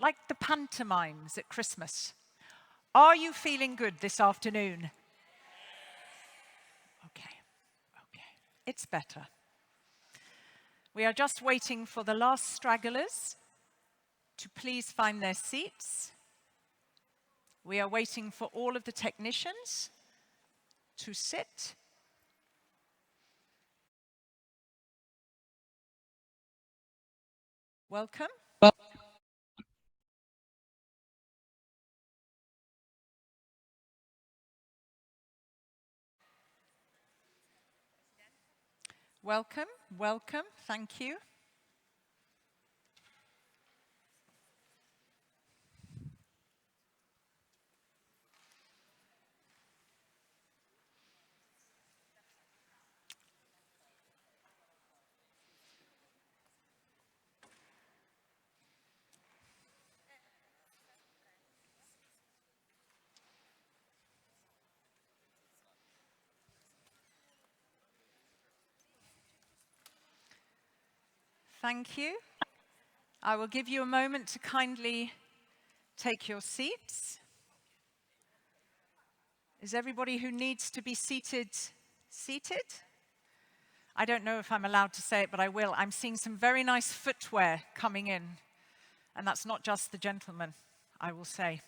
like the pantomimes at Christmas. Are you feeling good this afternoon? Okay, it's better. We are just waiting for the last stragglers to please find their seats. We are waiting for all of the technicians to sit. Welcome. Welcome, welcome, thank you. Thank you. I will give you a moment to kindly take your seats. Is everybody who needs to be seated, seated? I don't know if I'm allowed to say it, but I will. I'm seeing some very nice footwear coming in. And that's not just the gentlemen, I will say.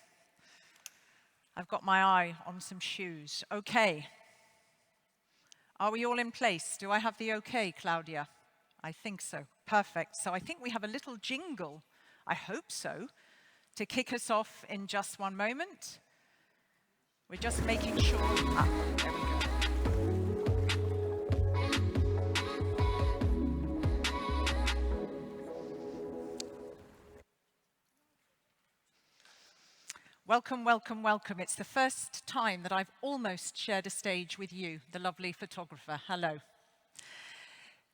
I've got my eye on some shoes. Okay. Are we all in place? Do I have the okay, Claudia? I think so. Perfect. So I think we have a little jingle, I hope so, to kick us off in just one moment. We're just making sure. There we go. Welcome, welcome, welcome. It's the first time that I've almost shared a stage with you, the lovely photographer. Hello.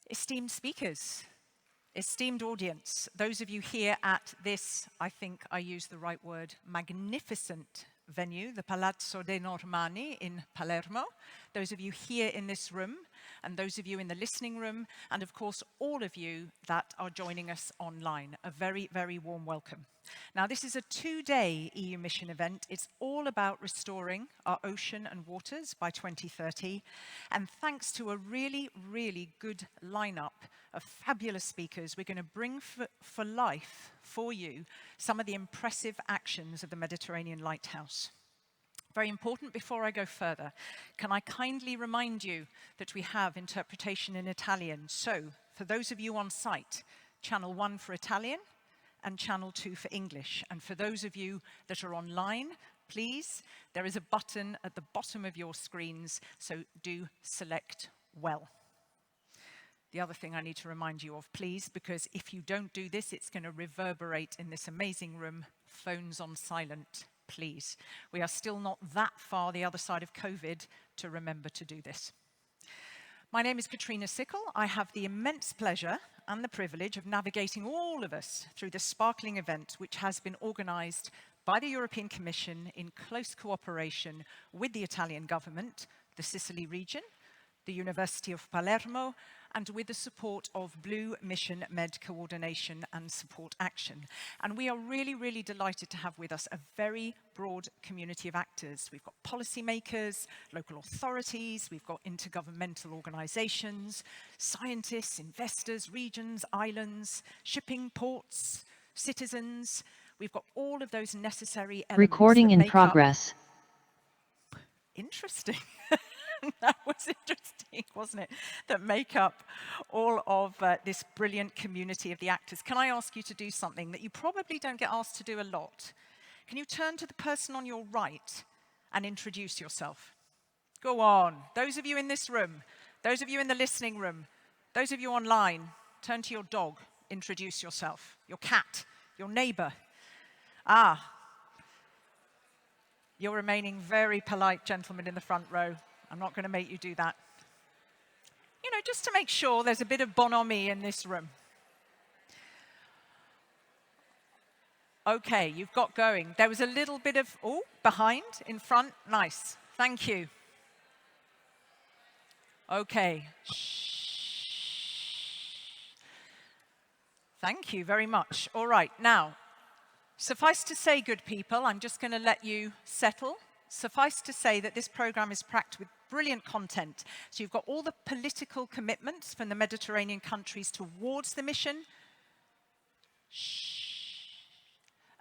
Esteemed speakers, esteemed audience, those of you here at this, I think I use the right word, magnificent venue, the Palazzo dei Normanni in Palermo, those of you here in this room, and those of you in the listening room, and of course all of you that are joining us online, a very, very warm welcome. Now this is a 2-day EU mission event. It's all about restoring our ocean and waters by 2030, and thanks to a really, really good lineup of fabulous speakers, we're going to bring for life for you some of the impressive actions of the Mediterranean Lighthouse. Very important, before I go further, can I kindly remind you that we have interpretation in Italian. So, for those of you on site, channel 1 for Italian and channel 2 for English. And for those of you that are online, please, there is a button at the bottom of your screens, so do select well. The other thing I need to remind you of, please, because if you don't do this, it's going to reverberate in this amazing room, phones on silent. Please. We are still not that far the other side of COVID to remember to do this. My name is Katrina Sickle. I have the immense pleasure and the privilege of navigating all of us through this sparkling event, which has been organized by the European Commission in close cooperation with the Italian government, the Sicily region, the University of Palermo, and with the support of BlueMissionMed Coordination and Support Action. And we are really, really delighted to have with us a very broad community of actors. We've got policymakers, local authorities, we've got intergovernmental organizations, scientists, investors, regions, islands, shipping ports, citizens. We've got all of those necessary elements. Recording in progress. Interesting. That was interesting, wasn't it? That make up all of this brilliant community of the actors. Can I ask you to do something that you probably don't get asked to do a lot? Can you turn to the person on your right and introduce yourself? Go on. Those of you in this room, those of you in the listening room, those of you online, turn to your dog, introduce yourself, your cat, your neighbor. You're remaining very polite, gentlemen in the front row. I'm not going to make you do that. You know, just to make sure there's a bit of bonhomie in this room. Okay, you've got going. There was a little bit of, behind, in front, nice. Thank you. Okay. Shh. Thank you very much. All right, now, Suffice to say, good people, I'm just going to let you settle. Suffice to say that this program is packed with brilliant content. So you've got all the political commitments from the Mediterranean countries towards the mission. Shh.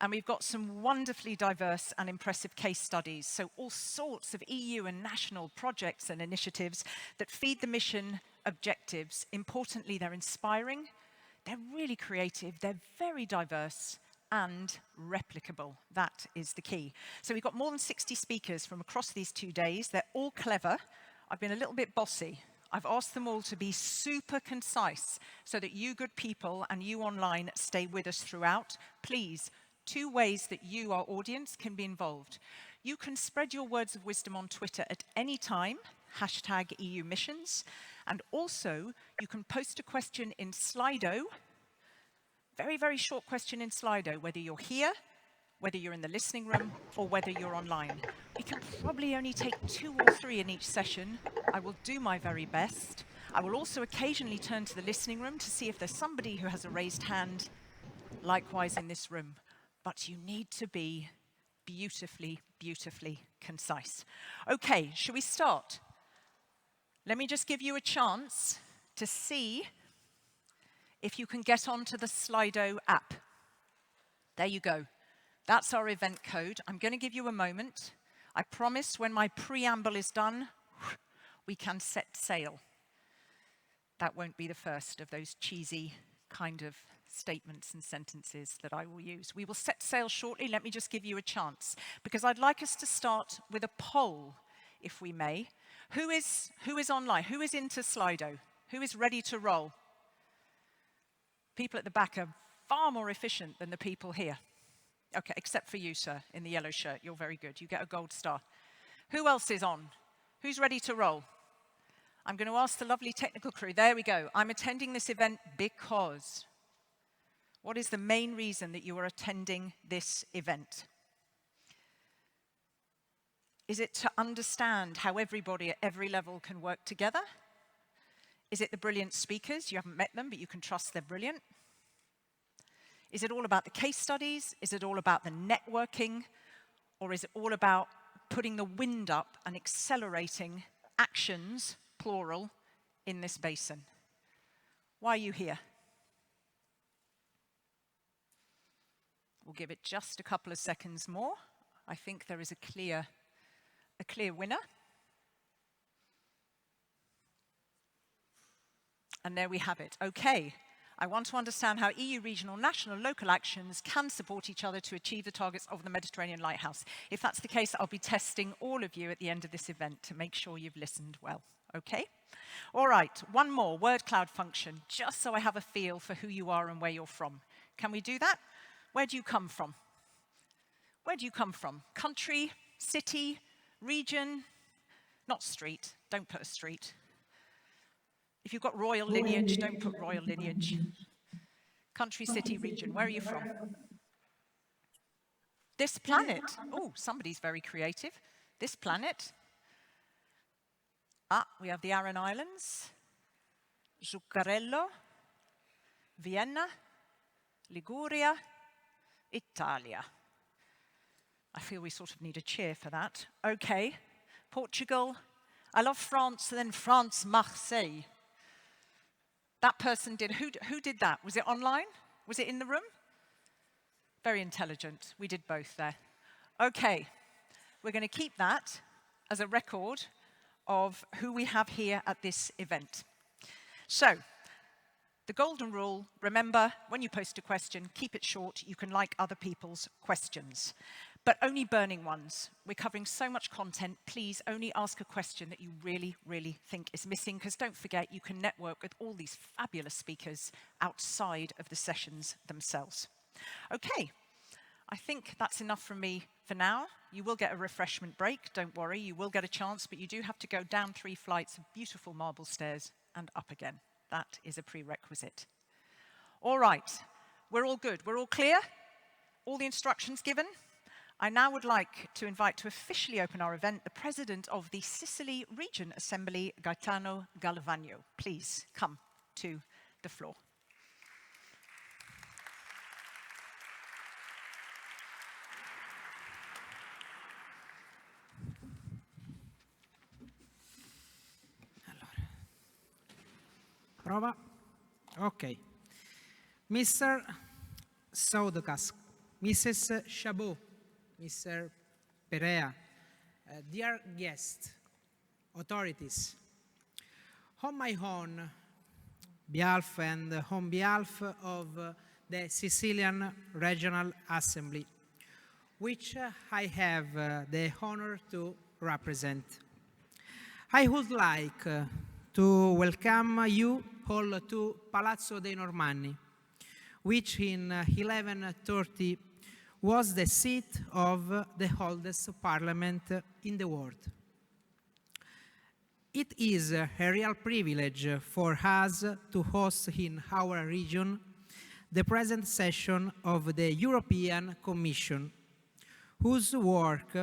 And we've got some wonderfully diverse and impressive case studies. So all sorts of EU and national projects and initiatives that feed the mission objectives. Importantly, they're inspiring, they're really creative, they're very diverse, and replicable. That is the key. So we've got more than 60 speakers from across these 2 days. They're all clever. I've been a little bit bossy. I've asked them all to be super concise so that you good people and you online stay with us throughout. Please, 2 ways that you, our audience, can be involved. You can spread your words of wisdom on Twitter at any time, hashtag EU missions, and also you can post a question in Slido. Very, very short question in Slido, whether you're here, whether you're in the listening room, or whether you're online. We can probably only take 2 or 3 in each session. I will do my very best. I will also occasionally turn to the listening room to see if there's somebody who has a raised hand, likewise in this room. But you need to be beautifully, beautifully concise. Okay, shall we start? Let me just give you a chance to see if you can get onto the Slido app. There you go. That's our event code. I'm going to give you a moment. I promise when my preamble is done, we can set sail. That won't be the first of those cheesy kind of statements and sentences that I will use. We will set sail shortly. Let me just give you a chance, because I'd like us to start with a poll, if we may. Who is online? Who is into Slido? Who is ready to roll? People at the back are far more efficient than the people here. Okay, except for you, sir, in the yellow shirt. You're very good. You get a gold star. Who else is on? Who's ready to roll? I'm going to ask the lovely technical crew. There we go. I'm attending this event because. What is the main reason that you are attending this event? Is it to understand how everybody at every level can work together? Is it the brilliant speakers? You haven't met them, but you can trust they're brilliant. Is it all about the case studies? Is it all about the networking? Or is it all about putting the wind up and accelerating actions, plural, in this basin? Why are you here? We'll give it just a couple of seconds more. I think there is a clear winner. And there we have it. Okay, I want to understand how EU regional, national, local actions can support each other to achieve the targets of the Mediterranean Lighthouse. If that's the case, I'll be testing all of you at the end of this event to make sure you've listened well. Okay? All right, one more, word cloud function, just so I have a feel for who you are and where you're from. Can we do that? Where do you come from? Where do you come from? Country, city, region? Not street. Don't put a street. If you've got royal lineage, don't put royal lineage. Country, city, region. Where are you from? This planet. Oh, somebody's very creative. This planet. Ah, we have the Aran Islands. Zuccarello. Vienna. Liguria. Italia. I feel we sort of need a cheer for that. Okay. Portugal. I love France, and then France, Marseille. That person did, who did that? Was it online? Was it in the room? Very intelligent. We did both there. Okay. We're going to keep that as a record of who we have here at this event. So, the golden rule, remember, when you post a question, keep it short. You can like other people's questions, but only burning ones. We're covering so much content. Please only ask a question that you really, really think is missing, because don't forget, you can network with all these fabulous speakers outside of the sessions themselves. Okay, I think that's enough from me for now. You will get a refreshment break, don't worry. You will get a chance, but you do have to go down 3 flights of beautiful marble stairs and up again. That is a prerequisite. All right, we're all good. We're all clear? All the instructions given? I now would like to invite to officially open our event the President of the Sicily Region Assembly, Gaetano Galvagno. Please come to the floor. Prova. Okay. Mr. Sadauskas, Mrs. Chabaud, Mr. Perea, dear guests, authorities, on my own behalf and on behalf of the Sicilian Regional Assembly, which I have the honor to represent, I would like to welcome you all to Palazzo dei Normanni, which in 1130 was the seat of the oldest parliament in the world. It is a real privilege for us to host in our region the present session of the European Commission, whose work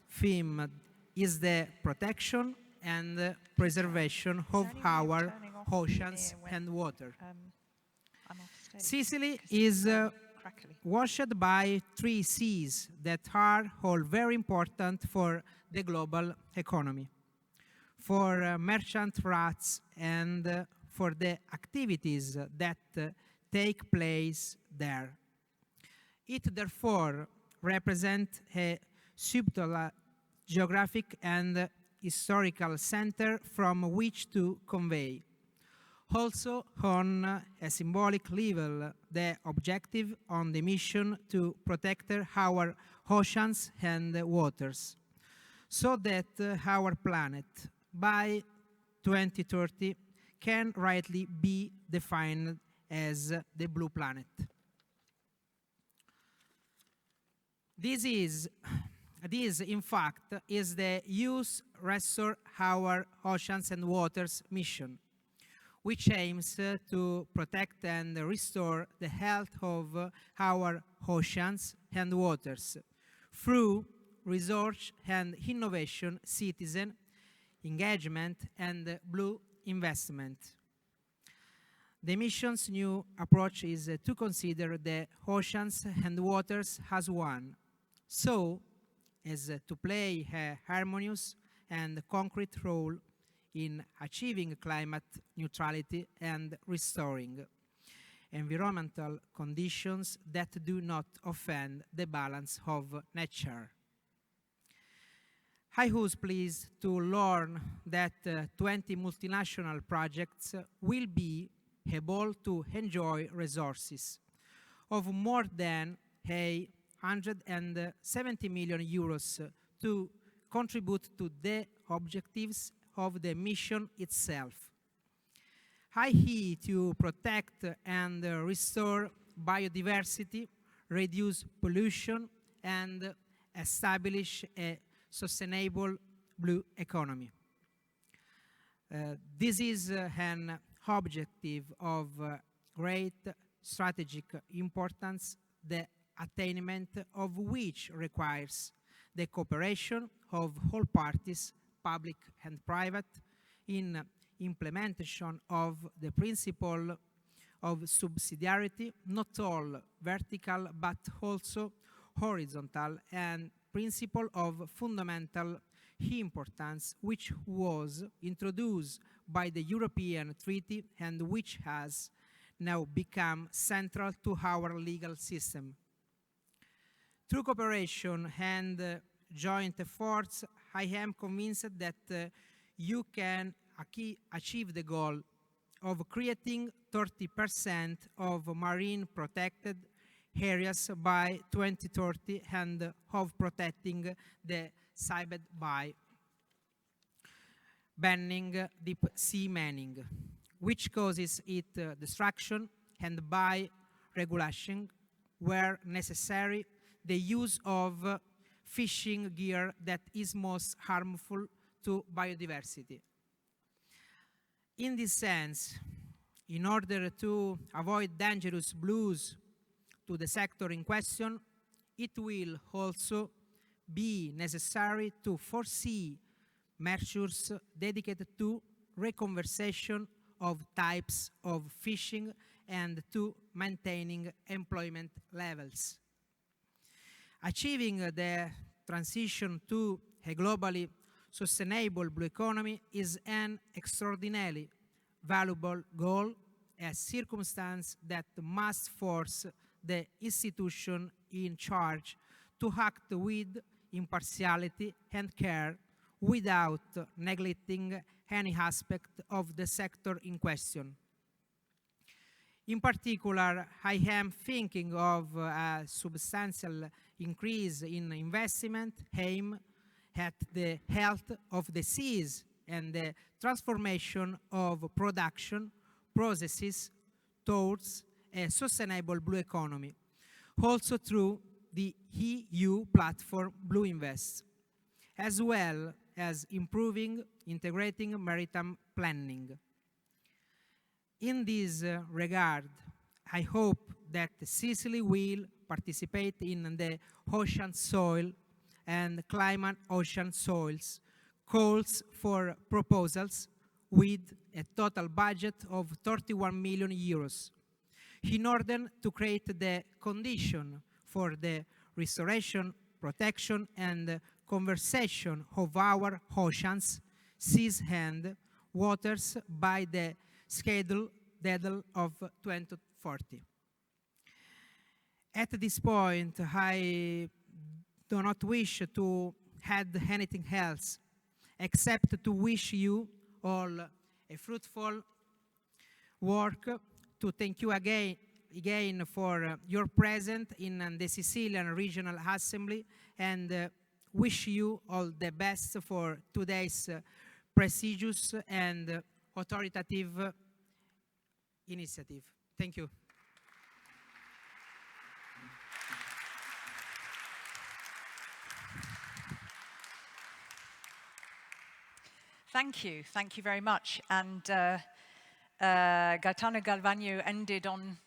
theme is the protection and preservation of our oceans and water. Sicily is washed by 3 seas that are all very important for the global economy, for merchant routes and for the activities that take place there. It therefore represents a subtle geographic and historical center from which to convey. Also, on a symbolic level, the objective on the mission to protect our oceans and waters, so that our planet, by 2030, can rightly be defined as the blue planet. This, in fact, is the Use, Restore Our Oceans and Waters mission, which aims to protect and restore the health of our oceans and waters through research and innovation, citizen engagement, and blue investment. The mission's new approach is to consider the oceans and waters as one, so as to play a harmonious and concrete role in achieving climate neutrality and restoring environmental conditions that do not offend the balance of nature. I was pleased to learn that 20 multinational projects will be able to enjoy resources of more than 170 million euros to contribute to the objectives of the mission itself, i.e. to protect and restore biodiversity, reduce pollution, and establish a sustainable blue economy. This is an objective of great strategic importance, the attainment of which requires the cooperation of all parties, public and private, in implementation of the principle of subsidiarity, not all vertical but also horizontal, and principle of fundamental importance, which was introduced by the European Treaty and which has now become central to our legal system. Through cooperation and joint efforts, I am convinced that you can achieve the goal of creating 30% of marine protected areas by 2030 and of protecting the seabed by banning deep sea mining, which causes its destruction, and by regulation, where necessary, the use of fishing gear that is most harmful to biodiversity. In this sense, in order to avoid dangerous blues to the sector in question, it will also be necessary to foresee measures dedicated to reconversion of types of fishing and to maintaining employment levels. Achieving the transition to a globally sustainable blue economy is an extraordinarily valuable goal a circumstance that must force the institution in charge to act with impartiality and care without neglecting any aspect of the sector in question. In particular, I am thinking of a substantial increase in investment aimed at the health of the seas and the transformation of production processes towards a sustainable blue economy, also through the EU platform Blue Invest, as well as improving integrating maritime planning. In this regard, I hope that Sicily will participate in the Ocean Soil and Climate Ocean Soils calls for proposals with a total budget of 31 million euros in order to create the condition for the restoration, protection and conservation of our oceans, seas and waters by the schedule deadline of 2040. At this point, I do not wish to add anything else except to wish you all a fruitful work, to thank you again for your presence in the Sicilian Regional Assembly, and wish you all the best for today's prestigious and authoritative initiative. Thank you. Thank you. Thank you very much. And Gaetano Galvagno ended on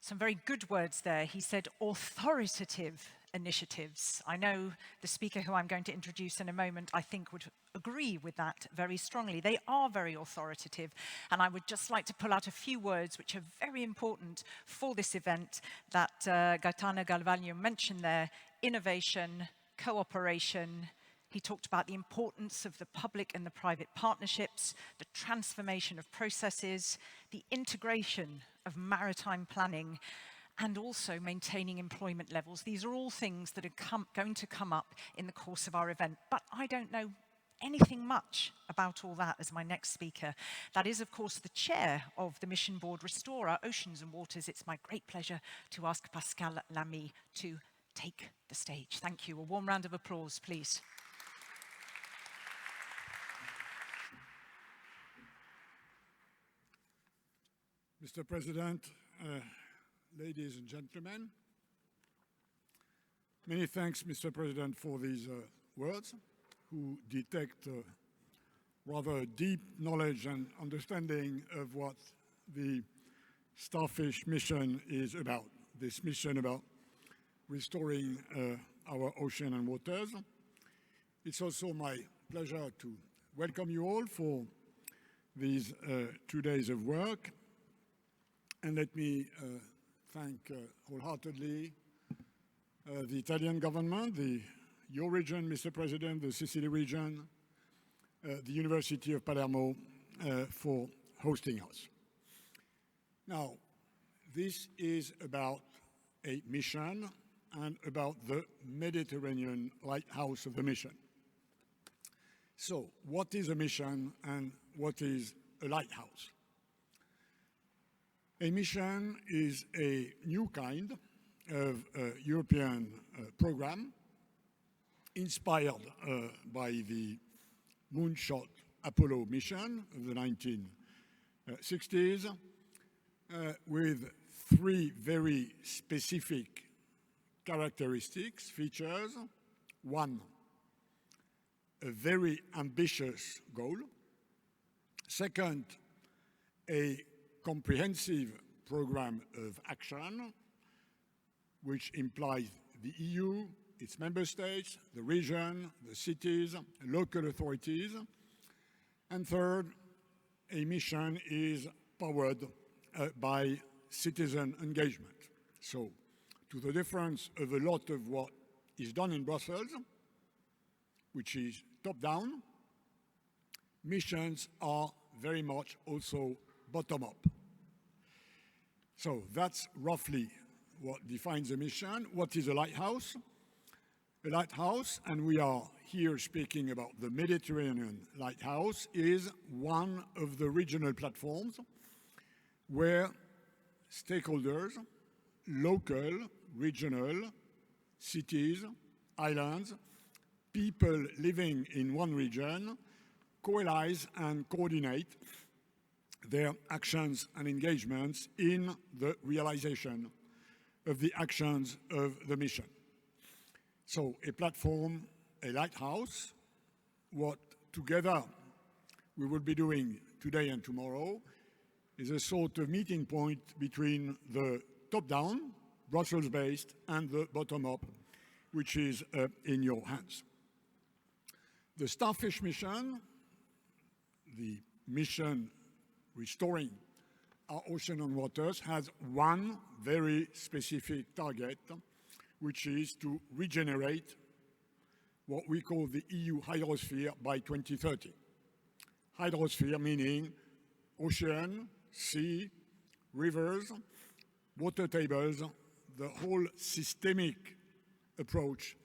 some very good words there. He said authoritative initiatives. I know the speaker who I'm going to introduce in a moment, I think, would agree with that very strongly. They are very authoritative, and I would just like to pull out a few words which are very important for this event that Gaetano Galvagno mentioned there: innovation, cooperation. He talked about the importance of the public and the private partnerships, the transformation of processes, the integration of maritime planning, and also maintaining employment levels. These are all things that are going to come up in the course of our event, but I don't know anything much about all that as my next speaker. That is, of course, the chair of the Mission Board Restore Our Oceans and Waters. It's my great pleasure to ask Pascal Lamy to take the stage. Thank you. A warm round of applause, please. Mr. President, ladies and gentlemen, many thanks, Mr. President, for these words, who detect rather deep knowledge and understanding of what the Starfish mission is about, this mission about restoring our ocean and waters. It's also my pleasure to welcome you all for these 2 days of work. And let me thank wholeheartedly the Italian government, your region, Mr. President, the Sicily region, the University of Palermo for hosting us. Now, this is about a mission and about the Mediterranean lighthouse of the mission. So, what is a mission and what is a lighthouse? A mission is a new kind of European program inspired by the moonshot Apollo mission of the 1960s with 3 very specific characteristics, features. 1, a very ambitious goal. 2nd, a comprehensive program of action, which implies the EU, its member states, the region, the cities, local authorities. And 3rd, a mission is powered by citizen engagement. So, to the difference of a lot of what is done in Brussels, which is top-down, missions are very much also bottom-up. So that's roughly what defines a mission. What is a lighthouse? A lighthouse, and we are here speaking about the Mediterranean lighthouse, is one of the regional platforms where stakeholders, local, regional, cities, islands, people living in one region, coalesce and coordinate their actions and engagements in the realization of the actions of the mission. So a platform, a lighthouse, what together we will be doing today and tomorrow is a sort of meeting point between the top-down, Brussels-based, and the bottom-up, which is in your hands. The Starfish mission, the mission restoring our ocean and waters, has one very specific target, which is to regenerate what we call the EU hydrosphere by 2030. Hydrosphere meaning ocean, sea, rivers, water tables, the whole systemic approach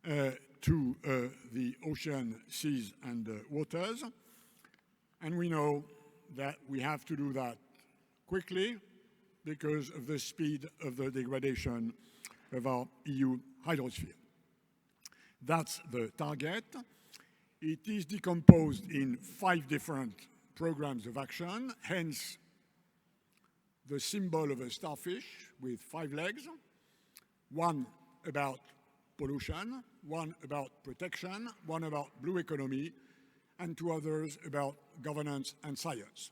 to the ocean, seas, and waters. And we know that we have to do that quickly because of the speed of the degradation of our EU hydrosphere. That's the target. It is decomposed in 5 different programs of action, hence the symbol of a starfish with 5 legs, one about pollution, one about protection, one about blue economy, and 2 others about governance and science.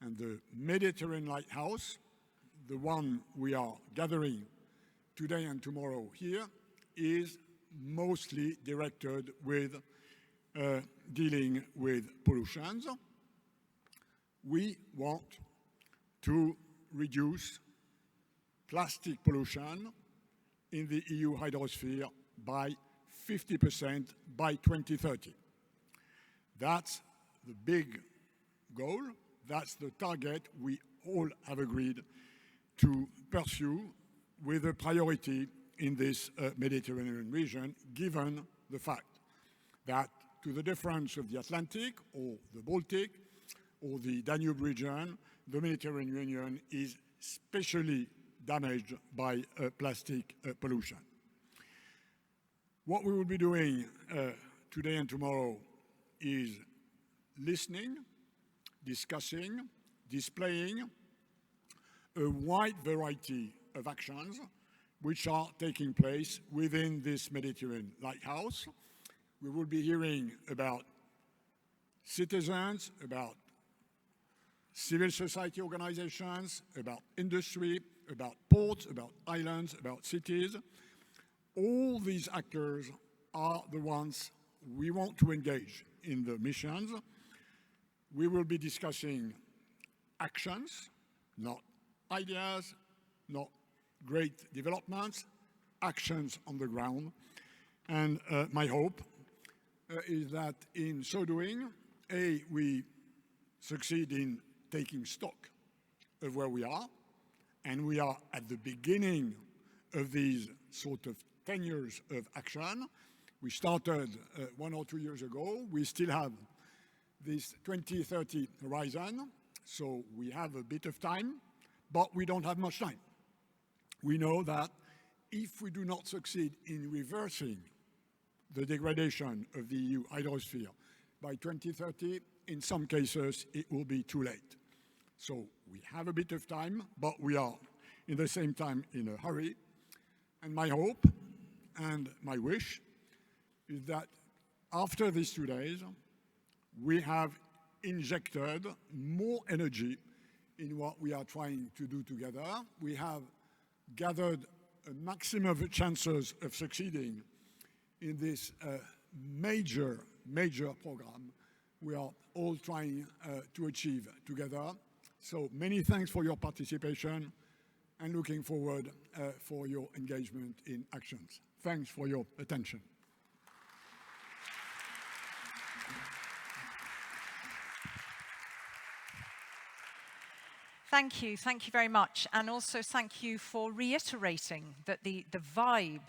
And the Mediterranean Lighthouse, the one we are gathering today and tomorrow here, is mostly directed with dealing with pollutions. We want to reduce plastic pollution in the EU hydrosphere by 50% by 2030. That's the big goal. That's the target we all have agreed to pursue with a priority in this Mediterranean region, given the fact that, to the difference of the Atlantic or the Baltic or the Danube region, the Mediterranean is especially damaged by plastic pollution. What we will be doing today and tomorrow is listening, discussing, displaying a wide variety of actions which are taking place within this Mediterranean lighthouse. We will be hearing about citizens, about civil society organizations, about industry, about ports, about islands, about cities. All these actors are the ones we want to engage in the missions. We will be discussing actions, not ideas, not great developments, actions on the ground. And my hope is that in so doing, we succeed in taking stock of where we are, and we are at the beginning of these sort of 10 years of action. We started 1 or 2 years ago. We still have this 2030 horizon, so we have a bit of time, but we don't have much time. We know that if we do not succeed in reversing the degradation of the EU hydrosphere by 2030, in some cases, it will be too late. So we have a bit of time, but we are, in the same time, in a hurry. And my hope and my wish is that after these 2 days, we have injected more energy in what we are trying to do together. We have gathered a maximum of chances of succeeding in this major program we are all trying to achieve together. So many thanks for your participation and looking forward for your engagement in actions. Thanks for your attention. Thank you very much. And also thank you for reiterating that the vibe,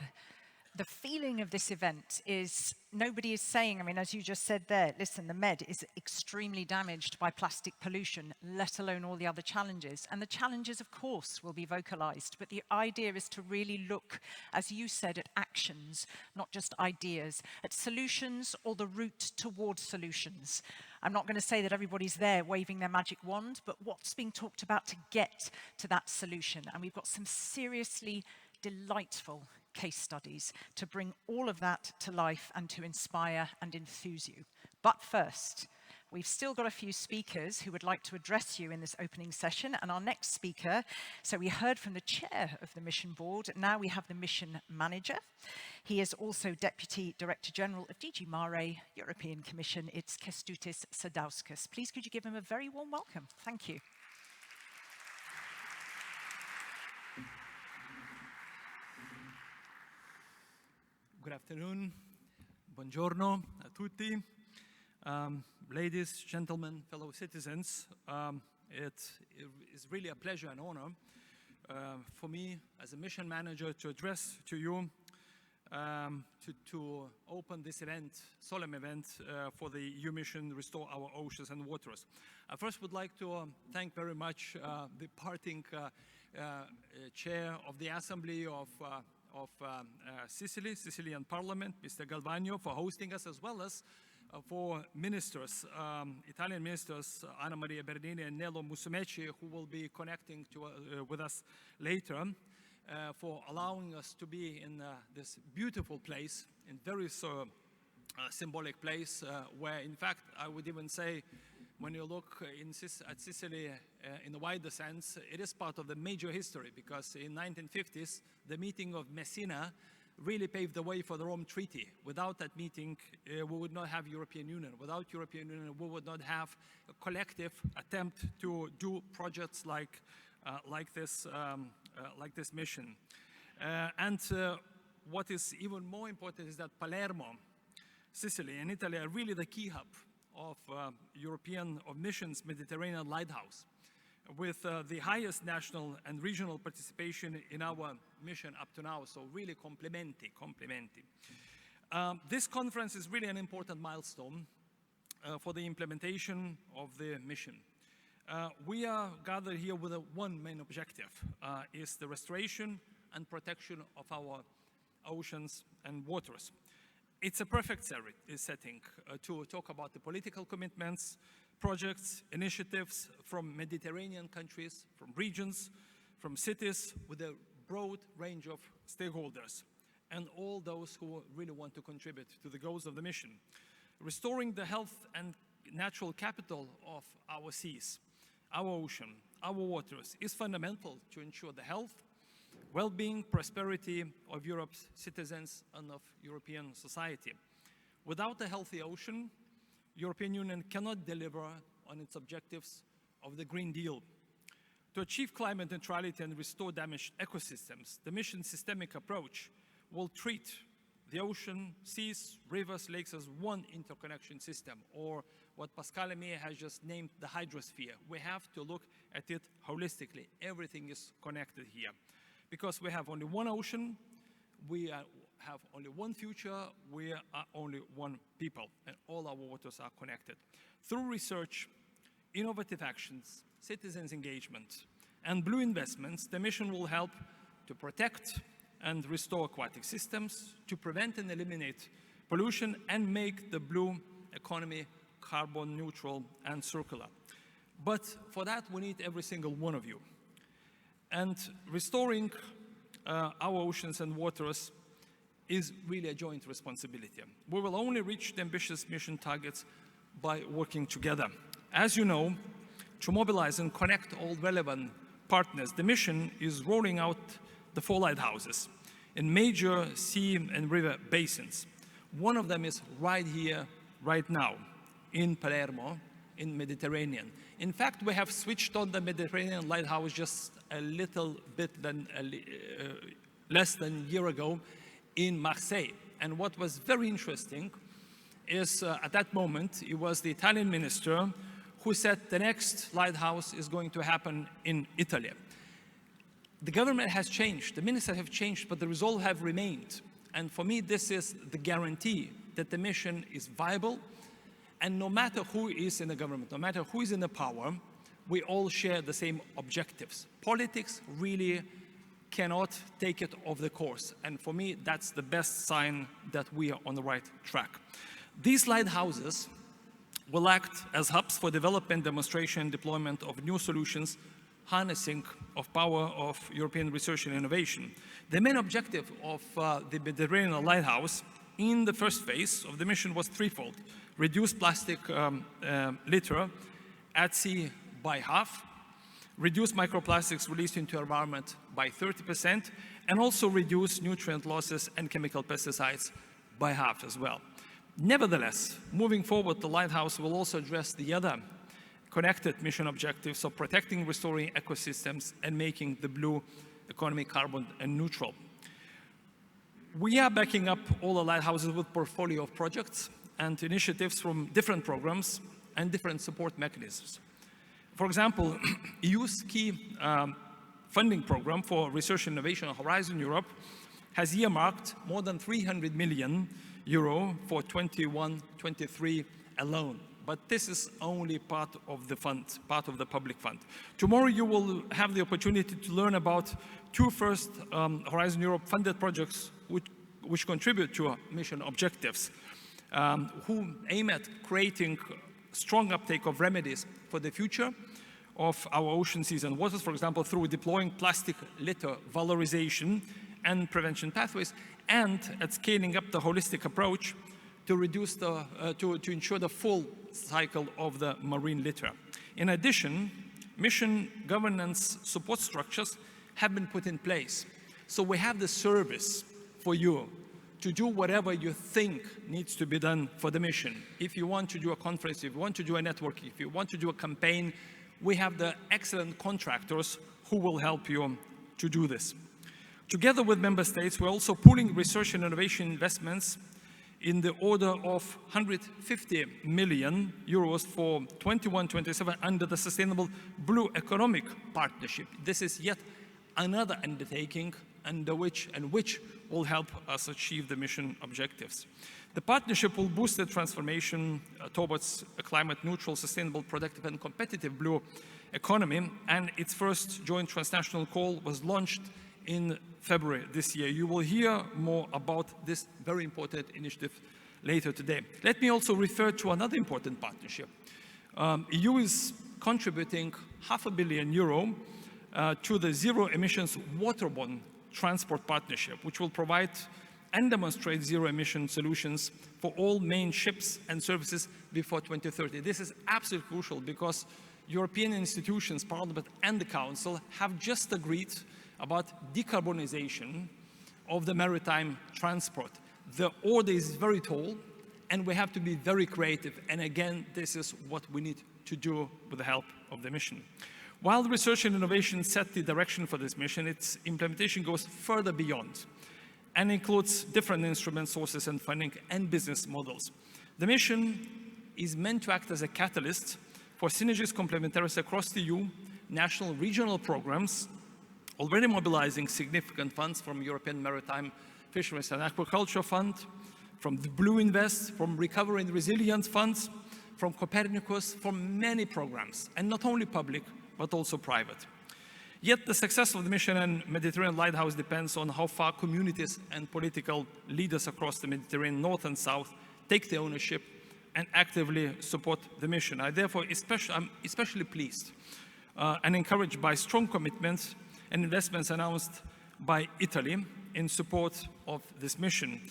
the feeling of this event is, nobody is saying, I mean, as you just said there, listen, the Med is extremely damaged by plastic pollution, let alone all the other challenges. And the challenges, of course, will be vocalized. But the idea is to really look, as you said, at actions, not just ideas, at solutions or the route towards solutions. I'm not going to say that everybody's there waving their magic wand, but what's being talked about to get to that solution. And we've got some seriously delightful case studies to bring all of that to life and to inspire and enthuse you. But first, we've still got a few speakers who would like to address you in this opening session. And our next speaker, so we heard from the chair of the mission board, now we have the mission manager. He is also Deputy Director General of DG MARE, European Commission. It's Kestutis Sadauskas. Please could you give him a very warm welcome? Thank you. Good afternoon, buongiorno a tutti, ladies, gentlemen, fellow citizens. It is really a pleasure and honor for me as a mission manager to address to you, to open this event, solemn event for the EU mission Restore Our Oceans and Waters. I first would like to thank very much the parting chair of the Assembly of Sicilian Parliament, Mr. Galvagno, for hosting us, as well as for ministers, Italian ministers, Anna Maria Bernini and Nello Musumeci, who will be connecting with us later, for allowing us to be in this beautiful place, in very symbolic place, where, in fact, I would even say, when you look at Sicily in the wider sense, it is part of the major history, because in 1950s, the meeting of Messina really paved the way for the Rome Treaty. Without that meeting, we would not have European Union. Without European Union, we would not have a collective attempt to do projects like this mission. And what is even more important is that Palermo, Sicily, and Italy are really the key hub of missions Mediterranean lighthouse, with the highest national and regional participation in our mission up to now, so really complementing. This conference is really an important milestone for the implementation of the mission. We are gathered here with one main objective, is the restoration and protection of our oceans and waters. It's a perfect setting to talk about the political commitments, projects, initiatives from Mediterranean countries, from regions, from cities, with a broad range of stakeholders, and all those who really want to contribute to the goals of the mission. Restoring the health and natural capital of our seas, our ocean, our waters is fundamental to ensure the health, well-being, prosperity of Europe's citizens and of European society. Without a healthy ocean, European Union cannot deliver on its objectives of the Green Deal. To achieve climate neutrality and restore damaged ecosystems, the mission's systemic approach will treat the ocean, seas, rivers, lakes as one interconnection system, or what Pascal has just named the hydrosphere. We have to look at it holistically. Everything is connected here. Because we have only one ocean, we have only one future, we are only one people, and all our waters are connected. Through research, innovative actions, citizens' engagement, and blue investments, the mission will help to protect and restore aquatic systems, to prevent and eliminate pollution, and make the blue economy carbon neutral and circular. But for that, we need every single one of you. And restoring our oceans and waters is really a joint responsibility. We will only reach the ambitious mission targets by working together. As you know, to mobilize and connect all relevant partners, the mission is rolling out the 4 lighthouses in major sea and river basins. One of them is right here, right now, in Palermo, in Mediterranean. In fact, we have switched on the Mediterranean lighthouse just a little bit less than a year ago in Marseille. And what was very interesting is at that moment, it was the Italian minister who said the next lighthouse is going to happen in Italy. The government has changed, the ministers have changed, but the resolve have remained. And for me, this is the guarantee that the mission is viable, and no matter who is in the government, no matter who is in the power, we all share the same objectives. Politics really cannot take it off the course. And for me, that's the best sign that we are on the right track. These lighthouses will act as hubs for development, demonstration, and deployment of new solutions, harnessing of power of European research and innovation. The main objective of the Mediterranean Lighthouse in the first phase of the mission was threefold: reduce plastic litter at sea by half, reduce microplastics released into the environment by 30%, and also reduce nutrient losses and chemical pesticides by half as well. Nevertheless, moving forward, the Lighthouse will also address the other connected mission objectives of protecting, restoring ecosystems, and making the blue economy carbon and neutral. We are backing up all the lighthouses with portfolio of projects and initiatives from different programs and different support mechanisms. For example, EU's key funding program for research and innovation, Horizon Europe, has earmarked more than 300 million euro for 21-23 alone. But this is only part of the fund, part of the public fund. Tomorrow you will have the opportunity to learn about two first Horizon Europe funded projects which contribute to our mission objectives, who aim at creating strong uptake of remedies for the future of our ocean, seas, and waters, for example, through deploying plastic litter valorization and prevention pathways, and at scaling up the holistic approach to reduce the, to ensure the full cycle of the marine litter. In addition, mission governance support structures have been put in place. So we have the service for you to do whatever you think needs to be done for the mission. If you want to do a conference, if you want to do a network, if you want to do a campaign, we have the excellent contractors who will help you to do this. Together with member states, we're also pooling research and innovation investments in the order of 150 million euros for 21-27 under the Sustainable Blue Economic Partnership. This is yet another undertaking under which will help us achieve the mission objectives. The partnership will boost the transformation towards a climate-neutral, sustainable, productive, and competitive blue economy, and its first joint transnational call was launched in February this year. You will hear more about this very important initiative later today. Let me also refer to another important partnership. EU is contributing €500 million to the Zero Emissions Waterborne Transport Partnership, which will provide and demonstrate zero-emission solutions for all main ships and services before 2030. This is absolutely crucial because European institutions, Parliament and the Council have just agreed about decarbonization of the maritime transport. The order is very tall and we have to be very creative. And again, this is what we need to do with the help of the mission. While research and innovation set the direction for this mission, its implementation goes further beyond and includes different instrument sources and funding and business models. The mission is meant to act as a catalyst for synergies complementarities across the EU, national, regional programs, already mobilizing significant funds from European Maritime Fisheries and Aquaculture Fund, from the Blue Invest, from Recovery and Resilience Funds, from Copernicus, from many programs, and not only public, but also private. Yet the success of the mission and Mediterranean Lighthouse depends on how far communities and political leaders across the Mediterranean, north and south, take the ownership and actively support the mission. I'm especially pleased and encouraged by strong commitments and investments announced by Italy in support of this mission.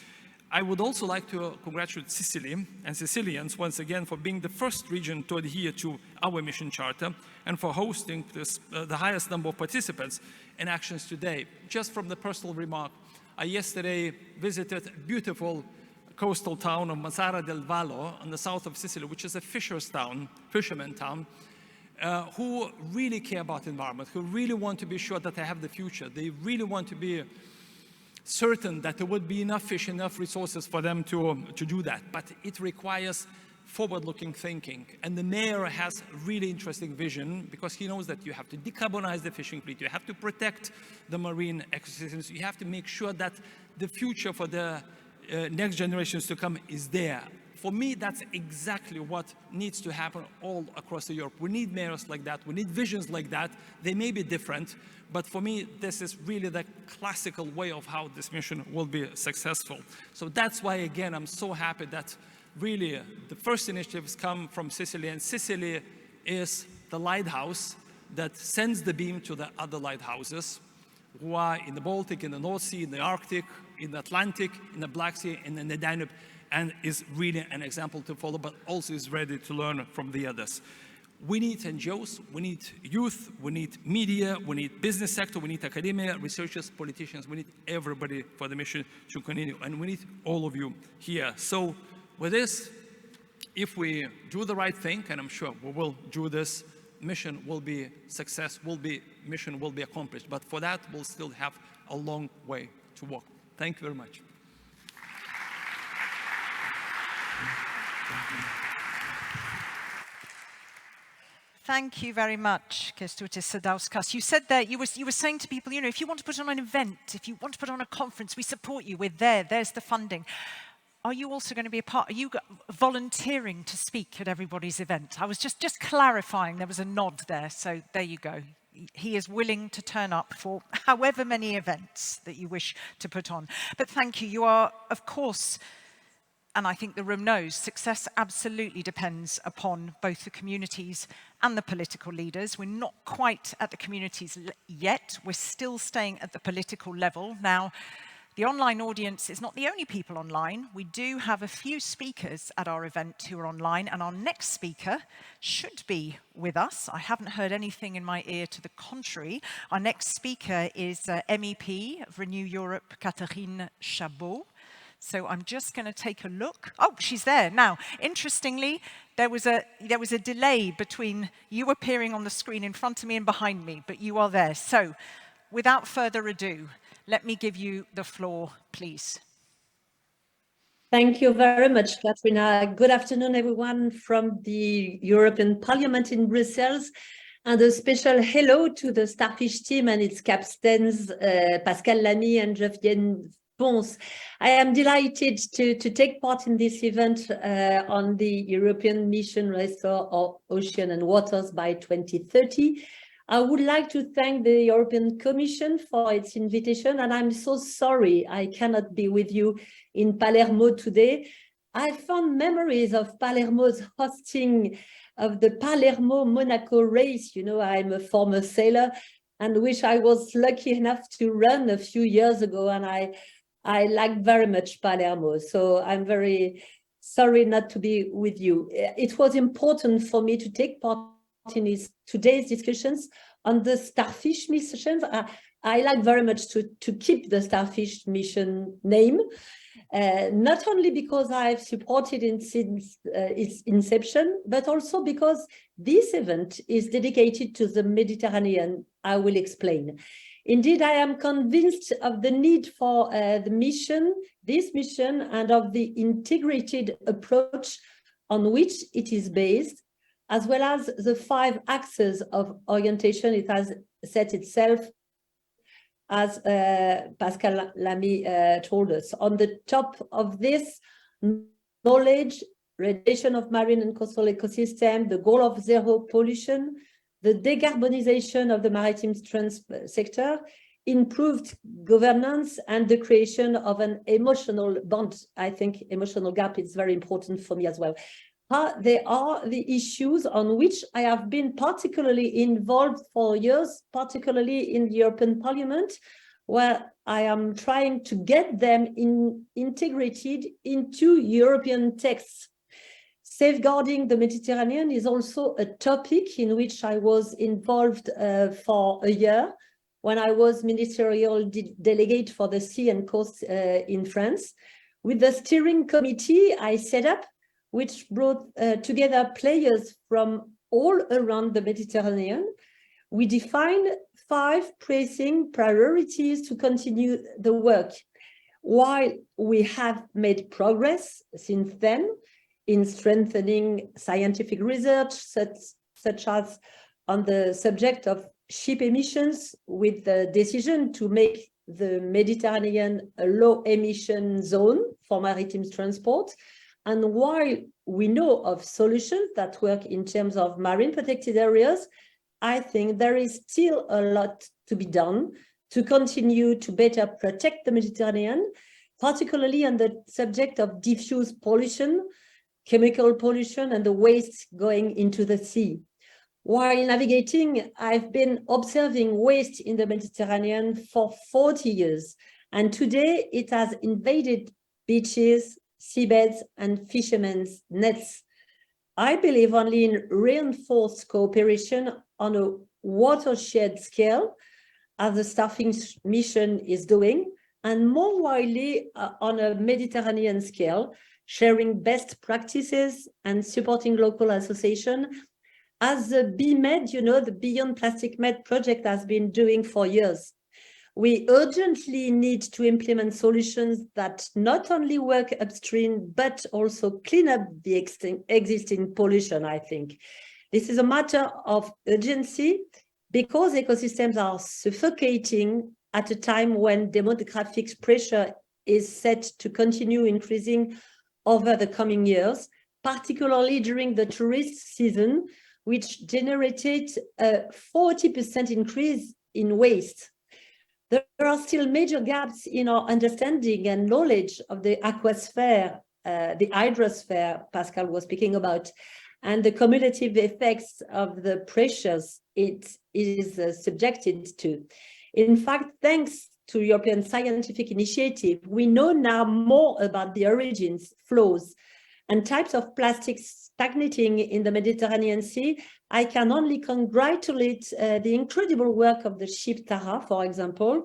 I would also like to congratulate Sicily and Sicilians once again for being the first region to adhere to our mission charter and for hosting this, the highest number of participants in actions today. Just from the personal remark, I yesterday visited a beautiful coastal town of Mazara del Vallo on the south of Sicily, which is a fisherman town, who really care about the environment, who really want to be sure that they have the future. They really want to be certain that there would be enough fish, enough resources for them to do that. But it requires forward-looking thinking. And the mayor has a really interesting vision because he knows that you have to decarbonize the fishing fleet, you have to protect the marine ecosystems, you have to make sure that the future for the next generations to come is there. For me, that's exactly what needs to happen all across Europe. We need mayors like that. We need visions like that. They may be different, but for me, this is really the classical way of how this mission will be successful. So that's why, again, I'm so happy that really the first initiatives come from Sicily, and Sicily is the lighthouse that sends the beam to the other lighthouses who are in the Baltic, in the North Sea, in the Arctic, in the Atlantic, in the Black Sea, and in the Danube, and is really an example to follow, but also is ready to learn from the others. We need NGOs, we need youth, we need media, we need business sector, we need academia, researchers, politicians, we need everybody for the mission to continue, and we need all of you here. So with this, if we do the right thing, and I'm sure we will do this, mission will be success, mission will be accomplished. But for that, we'll still have a long way to walk. Thank you very much. Thank you very much, Kestutis, Sadauskas. You said that you were saying to people, you know, if you want to put on an event, if you want to put on a conference, we support you. We're there. There's the funding. Are you also going to be a part? Are you volunteering to speak at everybody's event? I was just clarifying. There was a nod there, so there you go. He is willing to turn up for however many events that you wish to put on. But thank you. You are, of course, and I think the room knows, success absolutely depends upon both the communities and the political leaders. We're not quite at the communities yet. We're still staying at the political level. Now, the online audience is not the only people online. We do have a few speakers at our event who are online, and our next speaker should be with us. I haven't heard anything in my ear to the contrary. Our next speaker is MEP of Renew Europe, Catherine Chabaud. So I'm just going to take a look. Oh, she's there. Now, interestingly, there was a delay between you appearing on the screen in front of me and behind me, but you are there. So without further ado, let me give you the floor, please. Thank you very much, Katrina. Good afternoon, everyone from the European Parliament in Brussels. And a special hello to the Starfish team and its captains, Pascal, Lamy and Chevalier. I am delighted to take part in this event on the European mission Restore Our Ocean and Waters by 2030. I would like to thank the European Commission for its invitation, and I'm so sorry I cannot be with you in Palermo today. I found memories of Palermo's hosting of the Palermo-Monaco race. You know, I'm a former sailor and wish I was lucky enough to run a few years ago, and I like very much Palermo, so I'm very sorry not to be with you. It was important for me to take part in today's discussions on the Starfish missions. I like very much to keep the Starfish mission name, not only because I've supported it since its inception, but also because this event is dedicated to the Mediterranean. I will explain. Indeed, I am convinced of the need for this mission, and of the integrated approach on which it is based, as well as the 5 axes of orientation it has set itself, as Pascal Lamy told us. On the top of this, knowledge, restoration of marine and coastal ecosystem, the goal of zero pollution, the decarbonization of the maritime sector, improved governance, and the creation of an emotional bond. I think emotional gap is very important for me as well. They are the issues on which I have been particularly involved for years, particularly in the European Parliament, where I am trying to get them integrated into European texts. Safeguarding the Mediterranean is also a topic in which I was involved for a year when I was ministerial delegate for the sea and coast in France. With the steering committee I set up, which brought together players from all around the Mediterranean, we defined 5 pressing priorities to continue the work. While we have made progress since then, in strengthening scientific research, such as on the subject of ship emissions, with the decision to make the Mediterranean a low-emission zone for maritime transport. And while we know of solutions that work in terms of marine protected areas, I think there is still a lot to be done to continue to better protect the Mediterranean, particularly on the subject of diffuse pollution, chemical pollution, and the waste going into the sea. While navigating, I've been observing waste in the Mediterranean for 40 years, and today it has invaded beaches, seabeds, and fishermen's nets. I believe only in reinforced cooperation on a watershed scale, as the Starfish mission is doing, and more widely on a Mediterranean scale, sharing best practices and supporting local associations, as the BMed, the Beyond Plastic Med project has been doing for years. We urgently need to implement solutions that not only work upstream, but also clean up the existing pollution, I think. This is a matter of urgency because ecosystems are suffocating at a time when demographic pressure is set to continue increasing over the coming years, particularly during the tourist season, which generated a 40% increase in waste. There are still major gaps in our understanding and knowledge of the aquasphere, the hydrosphere Pascal was speaking about, and the cumulative effects of the pressures it is subjected to. In fact, thanks to European scientific initiative, we know now more about the origins, flows, and types of plastics stagnating in the Mediterranean Sea. I can only congratulate the incredible work of the ship Tara, for example,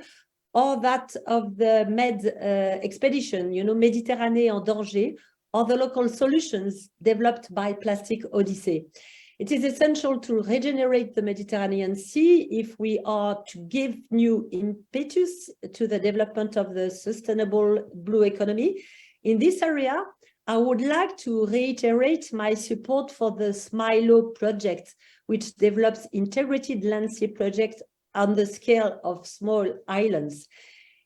or that of the Med expedition, Méditerranée en danger, or the local solutions developed by Plastic Odyssey. It is essential to regenerate the Mediterranean Sea if we are to give new impetus to the development of the sustainable blue economy. In this area, I would like to reiterate my support for the SMILO project, which develops integrated land sea projects on the scale of small islands.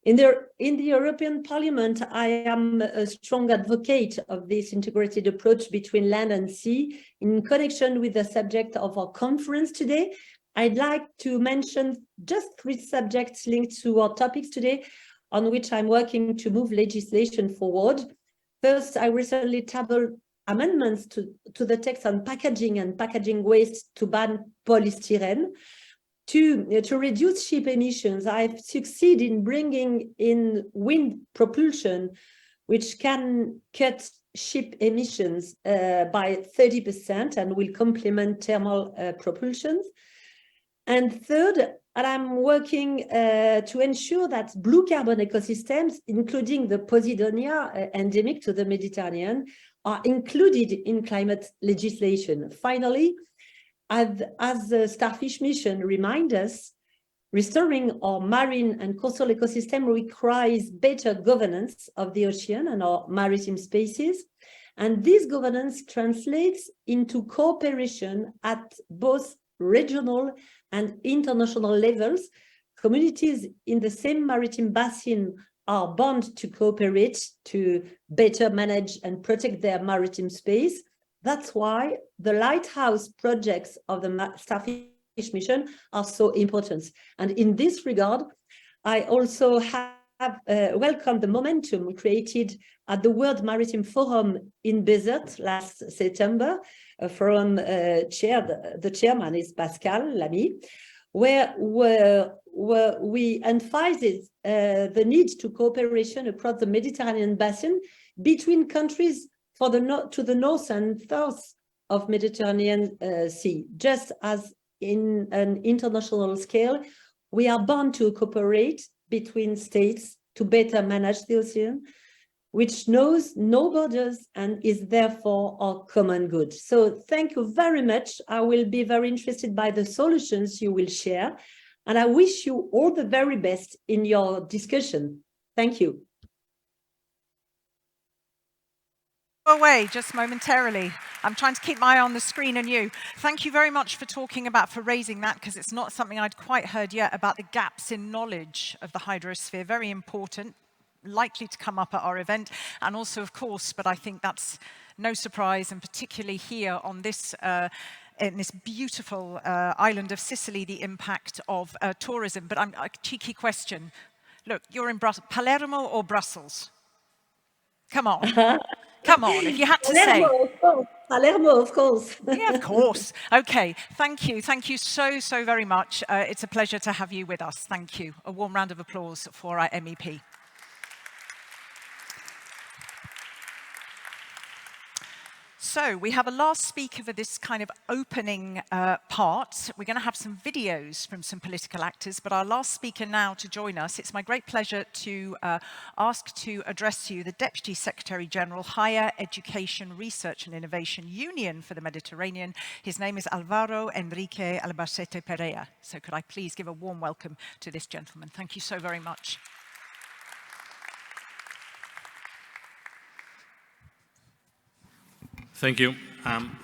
In the European Parliament, I am a strong advocate of this integrated approach between land and sea. In connection with the subject of our conference today, I'd like to mention just 3 subjects linked to our topics today on which I'm working to move legislation forward. First, I recently tabled amendments to the text on packaging and packaging waste to ban polystyrene. To reduce ship emissions, I've succeeded in bringing in wind propulsion, which can cut ship emissions by 30% and will complement thermal propulsion. And third, I'm working to ensure that blue carbon ecosystems, including the Posidonia endemic to the Mediterranean, are included in climate legislation. Finally, as the Starfish mission reminds us, restoring our marine and coastal ecosystem requires better governance of the ocean and our maritime spaces. And this governance translates into cooperation at both regional and international levels. Communities in the same maritime basin are bound to cooperate to better manage and protect their maritime space. That's why the lighthouse projects of the Starfish mission are so important. And in this regard, I also have welcomed the momentum created at the World Maritime Forum in Bezert last September. A forum the chairman is Pascal, Lamy, where we emphasized the need to cooperation across the Mediterranean basin between countries to the north and south of Mediterranean Sea. Just as in an international scale, we are bound to cooperate between states to better manage the ocean, which knows no borders and is therefore our common good. So thank you very much. I will be very interested by the solutions you will share, and I wish you all the very best in your discussion. Thank you. away just momentarily. I'm trying to keep my eye on the screen and you. Thank you very much for for raising that, because it's not something I'd quite heard yet about the gaps in knowledge of the hydrosphere. Very important, likely to come up at our event. And also, of course, but I think that's no surprise, and particularly here on this in this beautiful island of Sicily, the impact of tourism. But a cheeky question. Look, you're in Palermo or Brussels? Come on. Come on, if you had to say. Palermo, of course. Palermo, of course. Yeah, of course. Okay, thank you. Thank you so, so very much. It's a pleasure to have you with us. Thank you. A warm round of applause for our MEP. So we have a last speaker for this kind of opening part. We're going to have some videos from some political actors, but our last speaker now to join us, it's my great pleasure to ask to address you the Deputy Secretary General, Higher Education, Research and Innovation Union for the Mediterranean. His name is Alvaro Enrique Albacete Perea. So could I please give a warm welcome to this gentleman? Thank you so very much. Thank you.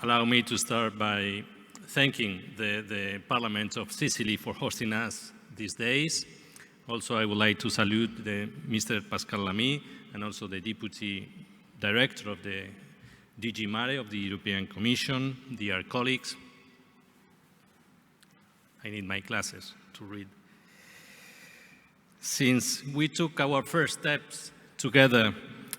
Allow me to start by thanking the Parliament of Sicily for hosting us these days. Also, I would like to salute Mr. Pascal Lamy and also the Deputy Director of the DG MARE of the European Commission, dear colleagues. I need my glasses to read. Since we took our first steps together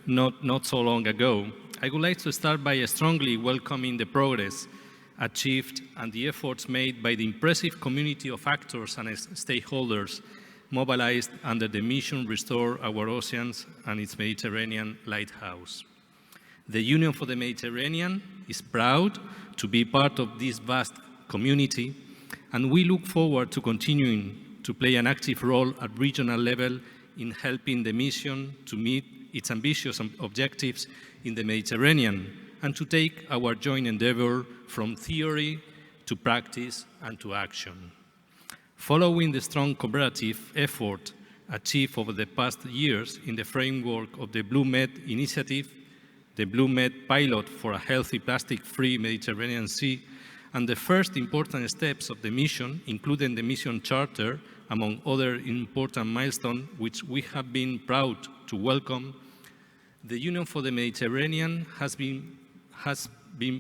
not so long ago, I would like to start by strongly welcoming the progress achieved and the efforts made by the impressive community of actors and stakeholders mobilized under the mission Restore Our Oceans and its Mediterranean Lighthouse. The Union for the Mediterranean is proud to be part of this vast community, and we look forward to continuing to play an active role at regional level in helping the mission to meet its ambitious objectives in the Mediterranean and to take our joint endeavor from theory to practice and to action. Following the strong cooperative effort achieved over the past years in the framework of the BlueMed initiative, the BlueMed pilot for a healthy plastic-free Mediterranean Sea, and the first important steps of the mission, including the mission charter, among other important milestones which we have been proud to welcome, the Union for the Mediterranean has been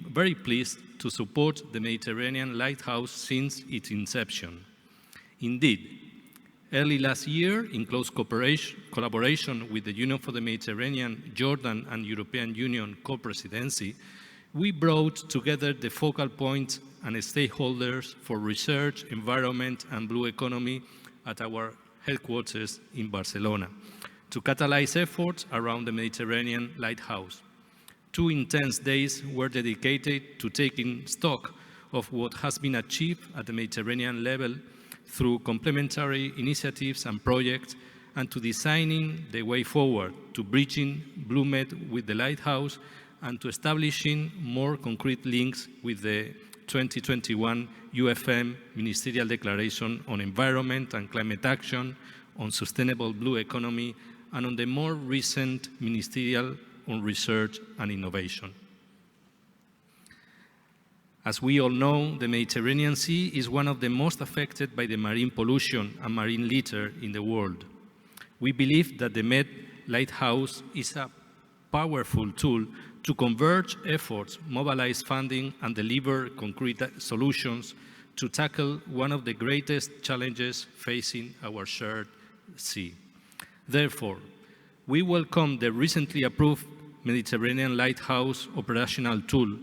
very pleased to support the Mediterranean Lighthouse since its inception. Indeed, early last year, in close collaboration with the Union for the Mediterranean, Jordan and European Union co-presidency, we brought together the focal points and stakeholders for research, environment and blue economy at our headquarters in Barcelona to catalyze efforts around the Mediterranean Lighthouse. 2 intense days were dedicated to taking stock of what has been achieved at the Mediterranean level through complementary initiatives and projects, and to designing the way forward to bridging BlueMed with the Lighthouse and to establishing more concrete links with the 2021 UFM Ministerial Declaration on Environment and Climate Action, on Sustainable Blue Economy, and on the more recent Ministerial on Research and Innovation. As we all know, the Mediterranean Sea is one of the most affected by the marine pollution and marine litter in the world. We believe that the Med Lighthouse is a powerful tool to converge efforts, mobilize funding, and deliver concrete solutions to tackle one of the greatest challenges facing our shared sea. Therefore, we welcome the recently approved Mediterranean Lighthouse operational tool,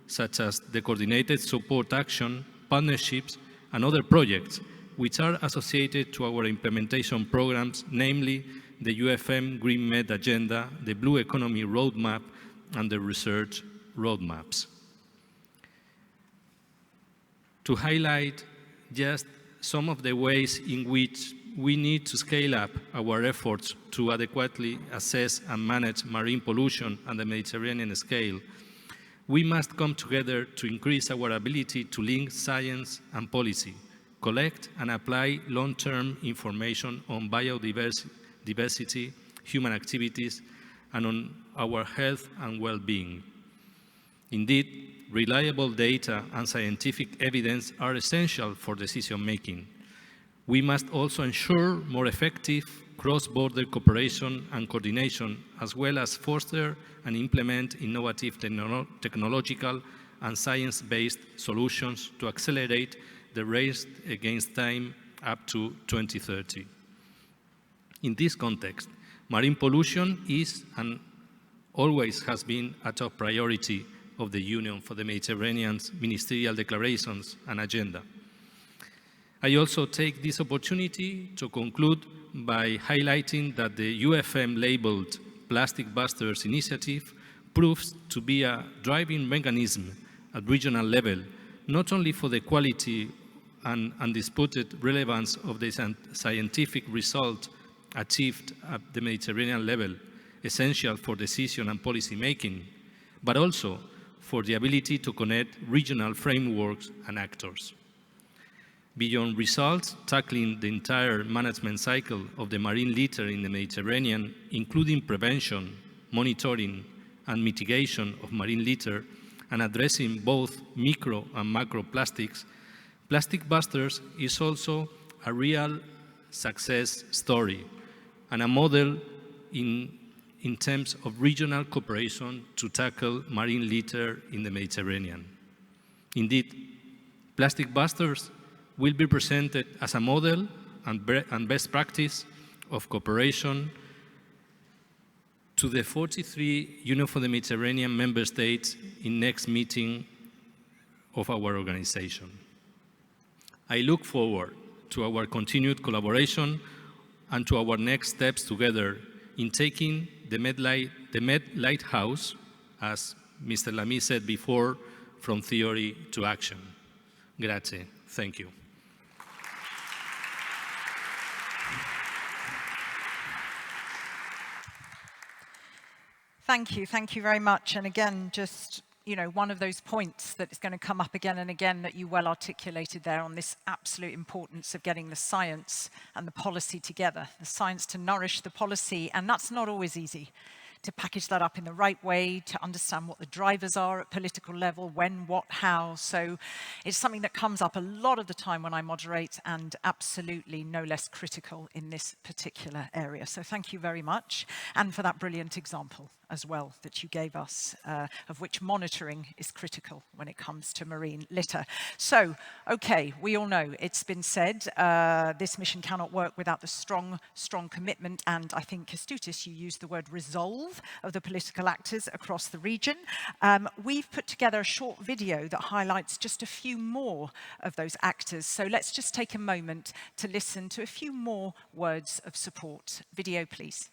such as the Coordinated Support Action, partnerships, and other projects which are associated to our implementation programs, namely the UFM Green Med Agenda, the Blue Economy Roadmap, and the research roadmaps. To highlight just some of the ways in which we need to scale up our efforts to adequately assess and manage marine pollution on the Mediterranean scale, we must come together to increase our ability to link science and policy, collect and apply long-term information on biodiversity, human activities, and on our health and well-being. Indeed, reliable data and scientific evidence are essential for decision-making. We must also ensure more effective cross-border cooperation and coordination, as well as foster and implement innovative technological and science-based solutions to accelerate the race against time up to 2030. In this context, marine pollution is and always has been a top priority of the Union for the Mediterranean's ministerial declarations and agenda. I also take this opportunity to conclude by highlighting that the UFM-labeled Plastic Busters initiative proves to be a driving mechanism at regional level, not only for the quality and undisputed relevance of the scientific result achieved at the Mediterranean level, essential for decision and policy making, but also for the ability to connect regional frameworks and actors. Beyond results tackling the entire management cycle of the marine litter in the Mediterranean, including prevention, monitoring, and mitigation of marine litter, and addressing both micro and macro plastics, Plastic Busters is also a real success story and a model in terms of regional cooperation to tackle marine litter in the Mediterranean. Indeed, Plastic Busters will be presented as a model and best practice of cooperation to the 43 Union for the Mediterranean member states in next meeting of our organization. I look forward to our continued collaboration and to our next steps together in taking the Med lighthouse, as Mr. Lamy said before, from theory to action. Grazie. Thank you. Thank you very much. And again, just, you know, one of those points that is going to come up again and again that you well articulated there on this absolute importance of getting the science and the policy together, the science to nourish the policy, and that's not always easy. To package that up in the right way, to understand what the drivers are at political level, when, what, how. So it's something that comes up a lot of the time when I moderate, and absolutely no less critical in this particular area. So thank you very much, and for that brilliant example as well that you gave us, of which monitoring is critical when it comes to marine litter. So, okay, we all know, it's been said, this mission cannot work without the strong commitment, and I think, Kestutis, you used the word resolve of the political actors across the region. We've put together a short video that highlights just a few more of those actors. So let's just take a moment to listen to a few more words of support. Video, please.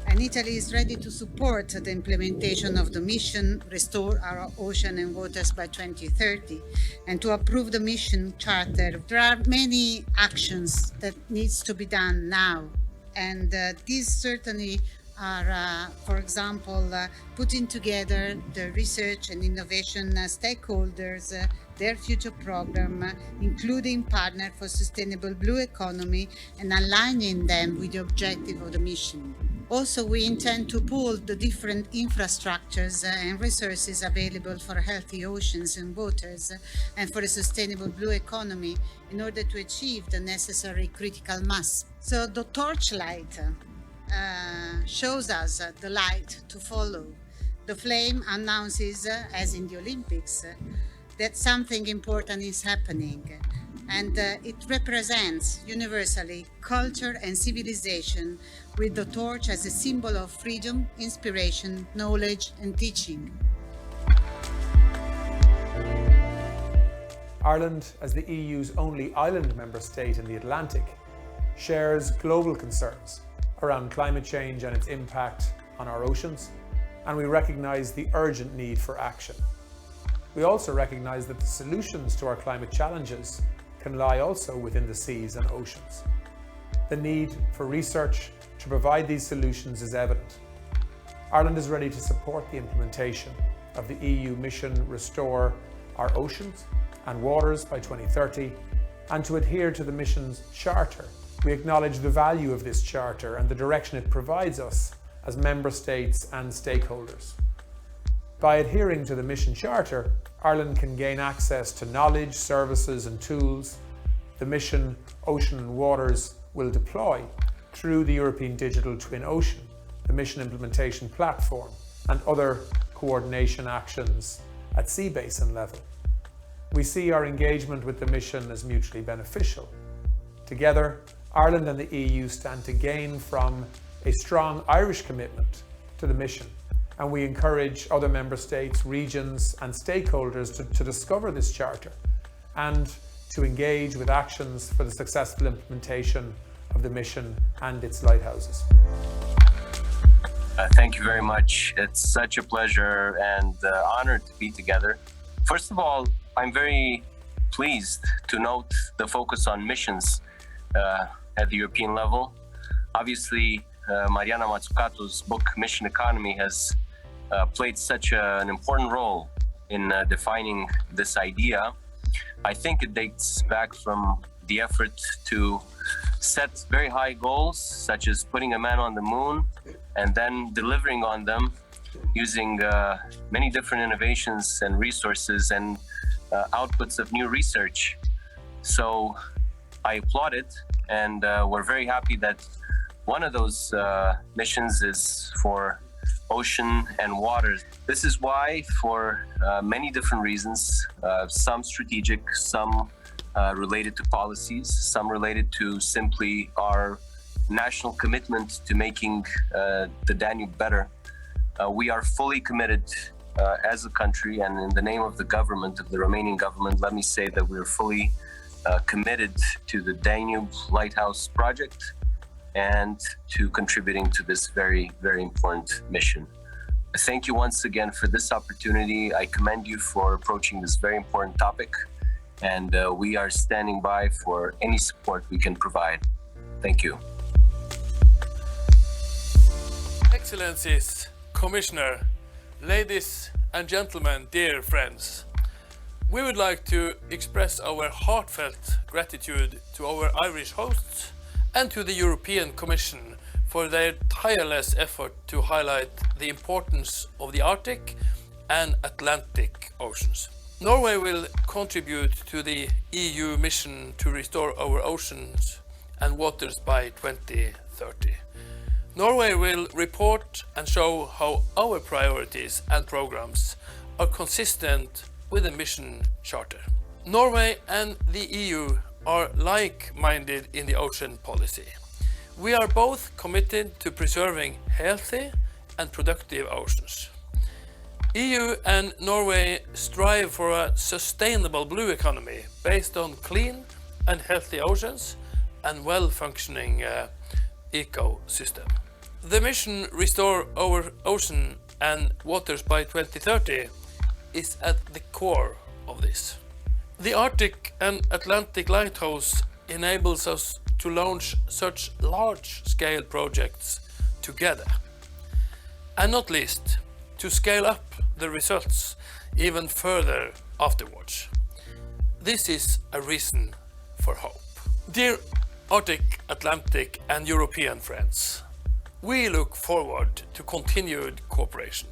And Italy is ready to support the implementation of the mission, Restore Our Ocean and Waters by 2030, and to approve the mission charter. There are many actions that needs to be done now, and these certainly are, for example, putting together the research and innovation stakeholders, their future program, including Partner for Sustainable Blue Economy, and aligning them with the objective of the mission. Also, we intend to pool the different infrastructures and resources available for healthy oceans and waters and for a sustainable blue economy in order to achieve the necessary critical mass. So the torchlight shows us the light to follow. The flame announces, as in the Olympics, that something important is happening. And it represents universally culture and civilization, with the torch as a symbol of freedom, inspiration, knowledge, and teaching. Ireland, as the EU's only island member state in the Atlantic, shares global concerns around climate change and its impact on our oceans, and we recognise the urgent need for action. We also recognise that the solutions to our climate challenges can lie also within the seas and oceans. The need for research to provide these solutions is evident. Ireland is ready to support the implementation of the EU mission Restore Our Oceans and Waters by 2030 and to adhere to the mission's charter. We acknowledge the value of this charter and the direction it provides us as member states and stakeholders. By adhering to the mission charter, Ireland can gain access to knowledge, services and tools the mission Ocean and Waters will deploy through the European Digital Twin Ocean, the mission implementation platform, and other coordination actions at sea basin level. We see our engagement with the mission as mutually beneficial. Together, Ireland and the EU stand to gain from a strong Irish commitment to the mission, and we encourage other member states, regions and stakeholders to discover this charter and to engage with actions for the successful implementation of the mission and its lighthouses. Thank you very much. It's such a pleasure and honored to be together. First of all, I'm very pleased to note the focus on missions at the European level. Obviously, Mariana Mazzucato's book, Mission Economy, has played such an important role in defining this idea. I think it dates back from the effort to set very high goals, such as putting a man on the moon and then delivering on them using many different innovations and resources and outputs of new research. So I applaud it, and we're very happy that one of those missions is for ocean and waters. This is why, for many different reasons, some strategic, some related to policies, some related to simply our national commitment to making the Danube better. We are fully committed as a country, and in the name of the government, of the Romanian government, let me say that we're fully committed to the Danube Lighthouse project and to contributing to this very, very important mission. Thank you once again for this opportunity. I commend you for approaching this very important topic, and we are standing by for any support we can provide. Thank you. Excellencies, Commissioner, ladies and gentlemen, dear friends, we would like to express our heartfelt gratitude to our Irish hosts and to the European Commission for their tireless effort to highlight the importance of the Arctic and Atlantic oceans. Norway will contribute to the EU mission to restore our oceans and waters by 2030. Norway will report and show how our priorities and programs are consistent with the mission charter. Norway and the EU are like-minded in the ocean policy. We are both committed to preserving healthy and productive oceans. EU and Norway strive for a sustainable blue economy based on clean and healthy oceans and well-functioning ecosystem. The mission Restore Our Ocean and Waters by 2030 is at the core of this. The Arctic and Atlantic Lighthouse enables us to launch such large-scale projects together, and not least, to scale up the results even further afterwards. This is a reason for hope. Dear Arctic, Atlantic and European friends, we look forward to continued cooperation.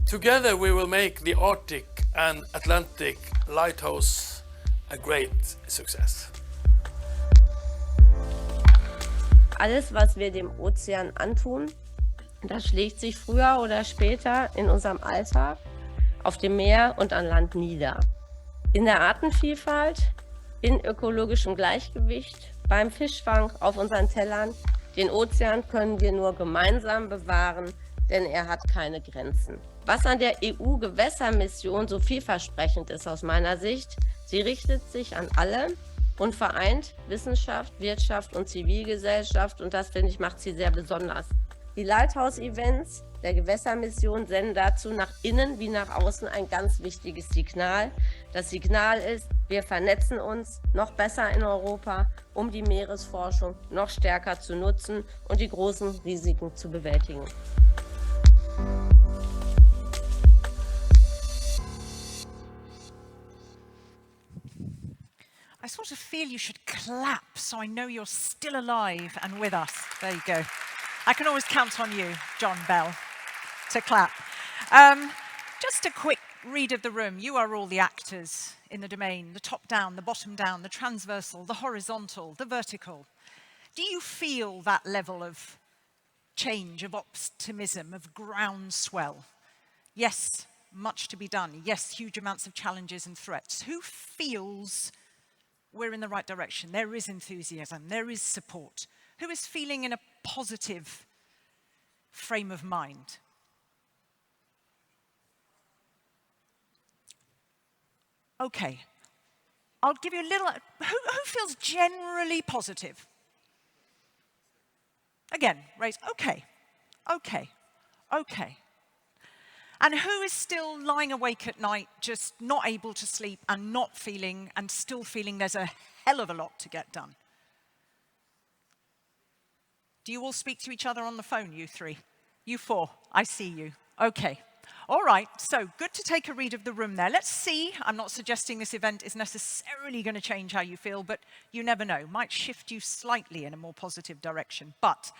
Together we will make the Arctic and Atlantic Lighthouse a great success. Alles, was wir dem Ozean antun, das schlägt sich früher oder später in unserem Alltag, auf dem Meer und an Land nieder. In der Artenvielfalt, in ökologischem Gleichgewicht, beim Fischfang auf unseren Tellern. Den Ozean können wir nur gemeinsam bewahren, denn er hat keine Grenzen. Was an der EU-Gewässermission so vielversprechend ist aus meiner Sicht, sie richtet sich an alle und vereint Wissenschaft, Wirtschaft und Zivilgesellschaft, und das, finde ich, macht sie sehr besonders. Die Lighthouse-Events der Gewässermission senden dazu nach innen wie nach außen ein ganz wichtiges Signal. Das Signal ist, wir vernetzen uns noch besser in Europa, um die Meeresforschung noch stärker zu nutzen und die großen Risiken zu bewältigen. I sort of feel you should clap so I know you're still alive and with us. There you go. I can always count on you, John Bell, to clap. Just a quick read of the room. You are all the actors in the domain, the top down, the bottom down, the transversal, the horizontal, the vertical. Do you feel that level of change, of optimism, of groundswell? Yes, much to be done. Yes, huge amounts of challenges and threats. Who feels we're in the right direction? There is enthusiasm, there is support. Who is feeling in a positive frame of mind? Okay, I'll give you a little, who feels generally positive? Again, raise, okay. And who is still lying awake at night, just not able to sleep and not feeling, and still feeling there's a hell of a lot to get done? Do you all speak to each other on the phone, you three? You four, I see you. Okay. All right, so good to take a read of the room there. Let's see. I'm not suggesting this event is necessarily going to change how you feel, but you never know. Might shift you slightly in a more positive direction. But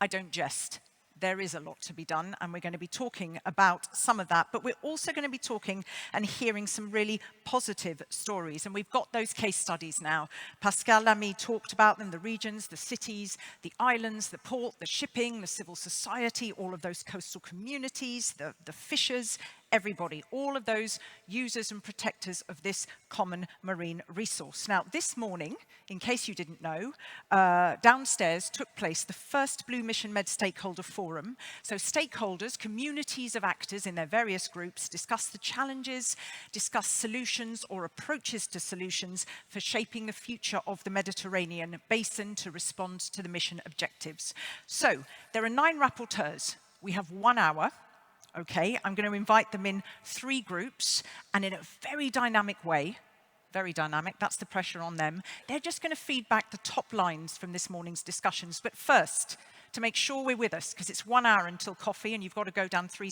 I don't jest. There is a lot to be done, and we're going to be talking about some of that, but we're also going to be talking and hearing some really positive stories, and we've got those case studies now. Pascal, Lamy talked about them, the regions, the cities, the islands, the port, the shipping, the civil society, all of those coastal communities, the fishers, everybody, all of those users and protectors of this common marine resource. Now, this morning, in case you didn't know, downstairs took place the first BlueMissionMed Stakeholder Forum. So stakeholders, communities of actors in their various groups, discuss the challenges, discuss solutions or approaches to solutions for shaping the future of the Mediterranean basin to respond to the mission objectives. So, there are 9 rapporteurs. We have 1 hour. Okay, I'm going to invite them in 3 groups, and in a very dynamic way, very dynamic, that's the pressure on them, they're just going to feed back the top lines from this morning's discussions. But first, to make sure we're with us, because it's 1 hour until coffee, and you've got to go down 3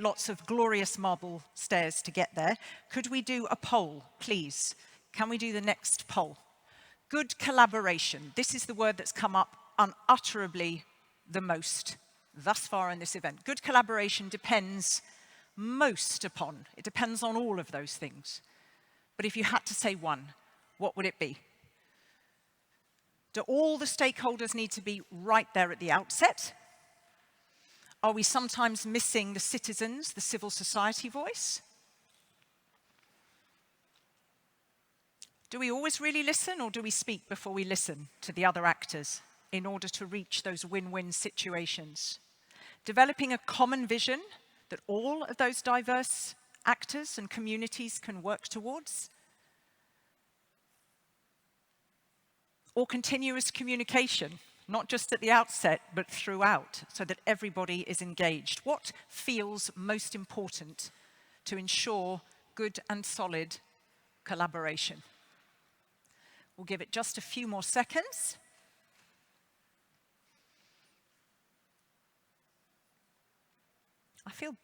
lots of glorious marble stairs to get there, could we do a poll, please? Can we do the next poll? Good collaboration. This is the word that's come up unutterably the most thus far in this event. Good collaboration depends most upon, it depends on all of those things. But if you had to say one, what would it be? Do all the stakeholders need to be right there at the outset? Are we sometimes missing the citizens, the civil society voice? Do we always really listen, or do we speak before we listen to the other actors in order to reach those win-win situations? Developing a common vision that all of those diverse actors and communities can work towards? Or continuous communication, not just at the outset, but throughout, so that everybody is engaged? What feels most important to ensure good and solid collaboration? We'll give it just a few more seconds. I feel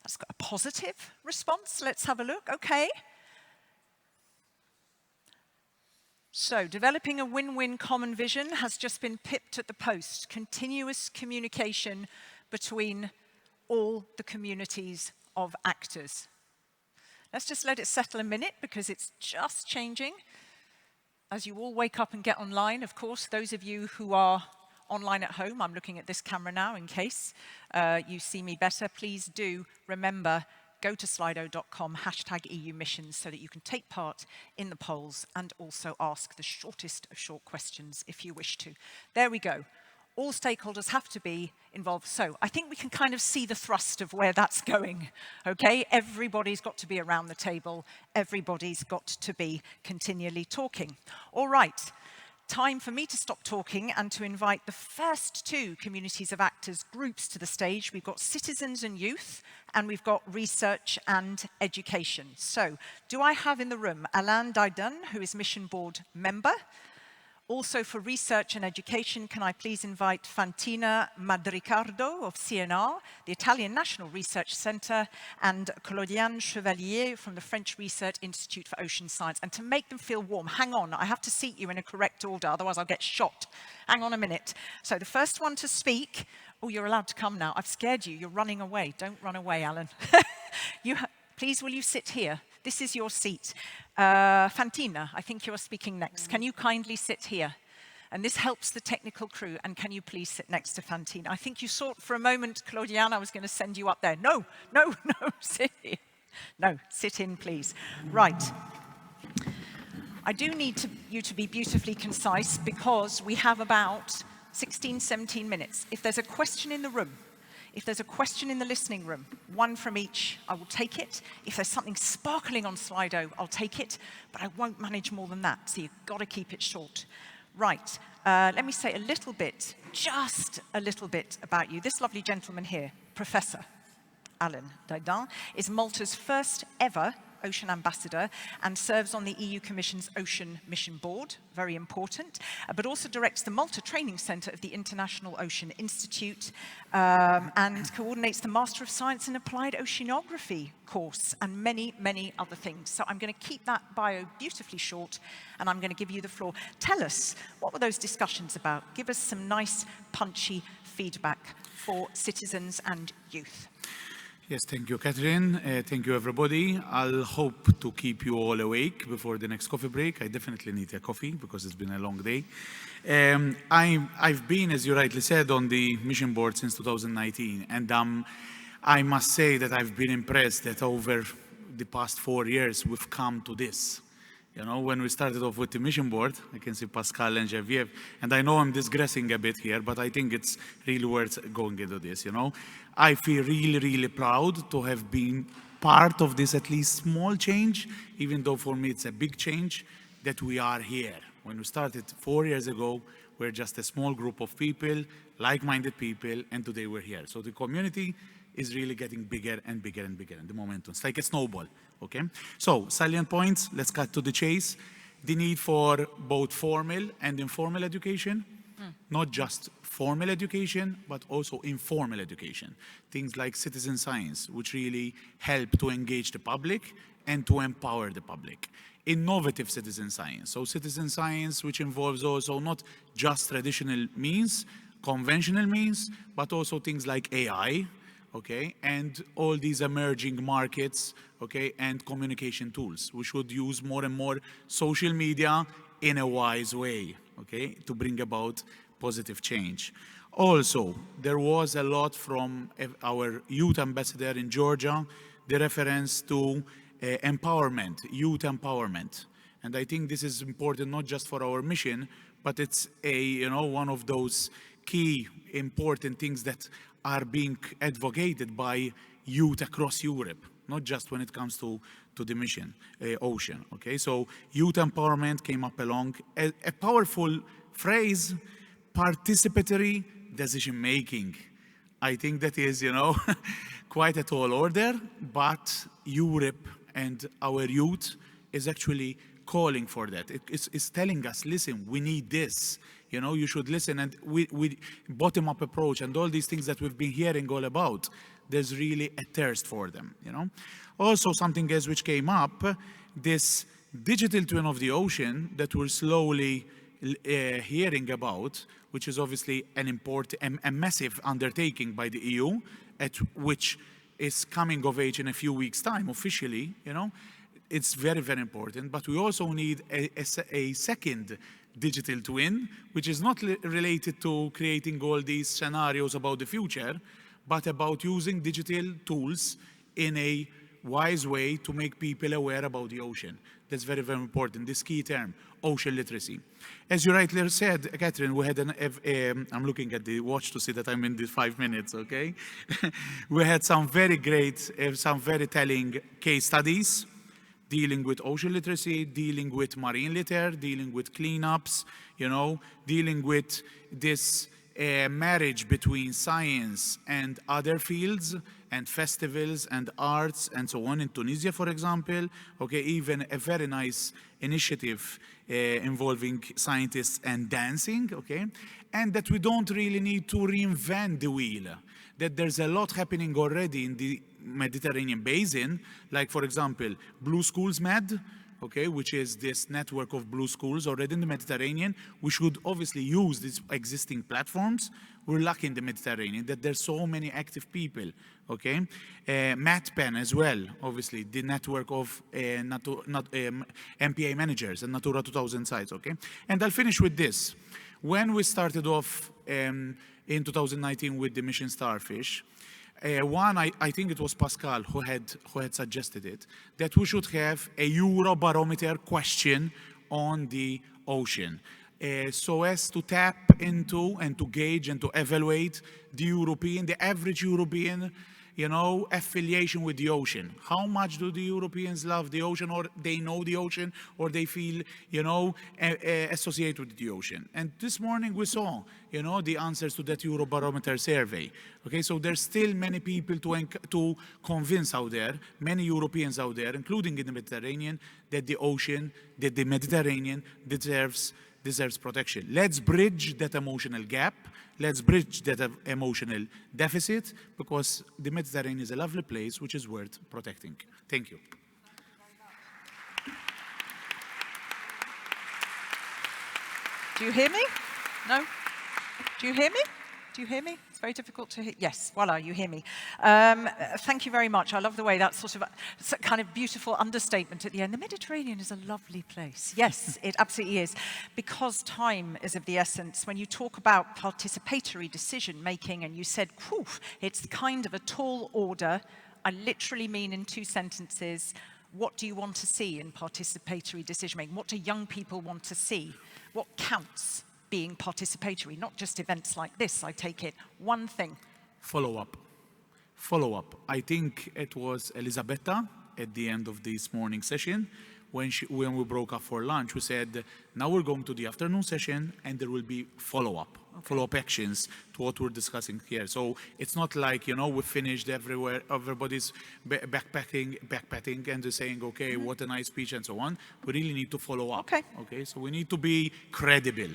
that's got a positive response. Let's have a look. Okay. So, developing a win-win common vision has just been pipped at the post. Continuous communication between all the communities of actors. Let's just let it settle a minute, because it's just changing. As you all wake up and get online, of course, those of you who are online at home, I'm looking at this camera now in case you see me better, please do remember, go to slido.com, #EU missions, so that you can take part in the polls and also ask the shortest of short questions if you wish to. There we go. All stakeholders have to be involved. So I think we can kind of see the thrust of where that's going, okay? Everybody's got to be around the table. Everybody's got to be continually talking. All right. Time for me to stop talking and to invite the first 2 communities of actors groups to the stage. We've got citizens and youth, and we've got research and education. So, do I have in the room Alain Deidun, who is Mission Board member, Also for research and education, can I please invite Fantina Madricardo of CNR, the Italian National Research Centre, and Claudiane Chevalier from the French Research Institute for Ocean Science. And to make them feel warm, hang on, I have to seat you in a correct order, otherwise I'll get shot. Hang on a minute. So the first one to speak, oh, you're allowed to come now. I've scared you, you're running away. Don't run away, Alan. Please, will you sit here? This is your seat. Fantina, I think you're speaking next. Can you kindly sit here? And this helps the technical crew. And can you please sit next to Fantina? I think you thought for a moment, Claudiane, I was going to send you up there. No, no, no, sit here. No, sit in, please. Right. I do need you to be beautifully concise because we have about 16, 17 minutes. If there's a question in the room, if there's a question in the listening room, one from each, I will take it. If there's something sparkling on Slido, I'll take it, but I won't manage more than that, so you've got to keep it short. Right, let me say a little bit, just a little bit about you. This lovely gentleman here, Professor Alan Deidun, is Malta's first ever Ocean Ambassador and serves on the EU Commission's Ocean Mission Board, very important, but also directs the Malta Training Centre of the International Ocean Institute and coordinates the Master of Science in Applied Oceanography course and many, many other things. So I'm going to keep that bio beautifully short and I'm going to give you the floor. Tell us, what were those discussions about? Give us some nice, punchy feedback for citizens and youth. Yes, thank you, Catherine. Thank you, everybody. I'll hope to keep you all awake before the next coffee break. I definitely need a coffee because it's been a long day. I've been, as you rightly said, on the mission board since 2019, and I must say that I've been impressed that over the past 4 years we've come to this. You know, when we started off with the mission board, I can see Pascal and Chevalier, and I know I'm digressing a bit here, but I think it's really worth going into this, you know. I feel really, really proud to have been part of this at least small change, even though for me it's a big change, that we are here. When we started 4 years ago, we're just a small group of people, like-minded people, and today we're here. So the community is really getting bigger and bigger and bigger, and the momentum. It's like a snowball, okay? So, salient points, let's cut to the chase. The need for both formal and informal education, not just formal education, but also informal education. Things like citizen science, which really help to engage the public and to empower the public. Innovative citizen science, so citizen science which involves also not just traditional means, conventional means, but also things like AI, okay, and all these emerging markets, okay, and communication tools. We should use more and more social media in a wise way, okay, to bring about positive change. Also, there was a lot from our youth ambassador in Georgia, the reference to empowerment, youth empowerment. And I think this is important not just for our mission, but it's one of those key important things that are being advocated by youth across Europe, not just when it comes to the mission, ocean, okay? So youth empowerment came up along, a powerful phrase, participatory decision-making. I think that is, quite a tall order, but Europe and our youth is actually calling for that. It's telling us, listen, we need this. You should listen, and we bottom-up approach and all these things that we've been hearing all about, there's really a thirst for them, Also, something else which came up, this digital twin of the ocean that we're slowly hearing about, which is obviously a massive undertaking by the EU, which is coming of age in a few weeks' time officially, It's very, very important, but we also need a second digital twin, which is not related to creating all these scenarios about the future, but about using digital tools in a wise way to make people aware about the ocean. That's very, very important, this key term, ocean literacy. As you rightly said, Catherine, we had I'm looking at the watch to see that I'm in the 5 minutes, okay? We had some very great, some very telling case studies, dealing with ocean literacy, dealing with marine litter, dealing with cleanups, dealing with this marriage between science and other fields and festivals and arts and so on in Tunisia, for example. Okay, even a very nice initiative involving scientists and dancing, okay? And that we don't really need to reinvent the wheel, that there's a lot happening already in the Mediterranean basin, like, for example, BlueMissionMed, okay, which is this network of blue schools already in the Mediterranean. We should obviously use these existing platforms. We're lucky in the Mediterranean that there's so many active people, okay? MatPen as well, obviously, the network of MPA managers and Natura 2000 sites, okay? And I'll finish with this. When we started off in 2019 with the Mission Starfish, I think it was Pascal who had suggested it, that we should have a Eurobarometer question on the ocean, so as to tap into and to gauge and to evaluate the average European, affiliation with the ocean. How much do the Europeans love the ocean, or they know the ocean, or they feel, associated with the ocean? And this morning we saw, the answers to that Eurobarometer survey. Okay, so there's still many people to convince out there, many Europeans out there, including in the Mediterranean, that the Mediterranean deserves protection. Let's bridge that emotional gap. Let's bridge that emotional deficit, because the Mediterranean is a lovely place which is worth protecting. Thank you. Do you hear me? No? Do you hear me? Do you hear me? It's very difficult to hear. Yes, voila, you hear me. Thank you very much. I love the way that's sort of a kind of beautiful understatement at the end. The Mediterranean is a lovely place. Yes, it absolutely is. Because time is of the essence. When you talk about participatory decision making and you said, whew, it's kind of a tall order, I literally mean in 2 sentences, what do you want to see in participatory decision making? What do young people want to see? What counts? Being participatory, not just events like this, I take it. One thing. Follow up. I think it was Elisabetta at the end of this morning session, when we broke up for lunch, we said, now we're going to the afternoon session and there will be follow-up actions to what we're discussing here. So it's not like, we finished everywhere, everybody's backpacking and they're saying, okay, what a nice speech and so on. We really need to follow up. Okay, so we need to be credible.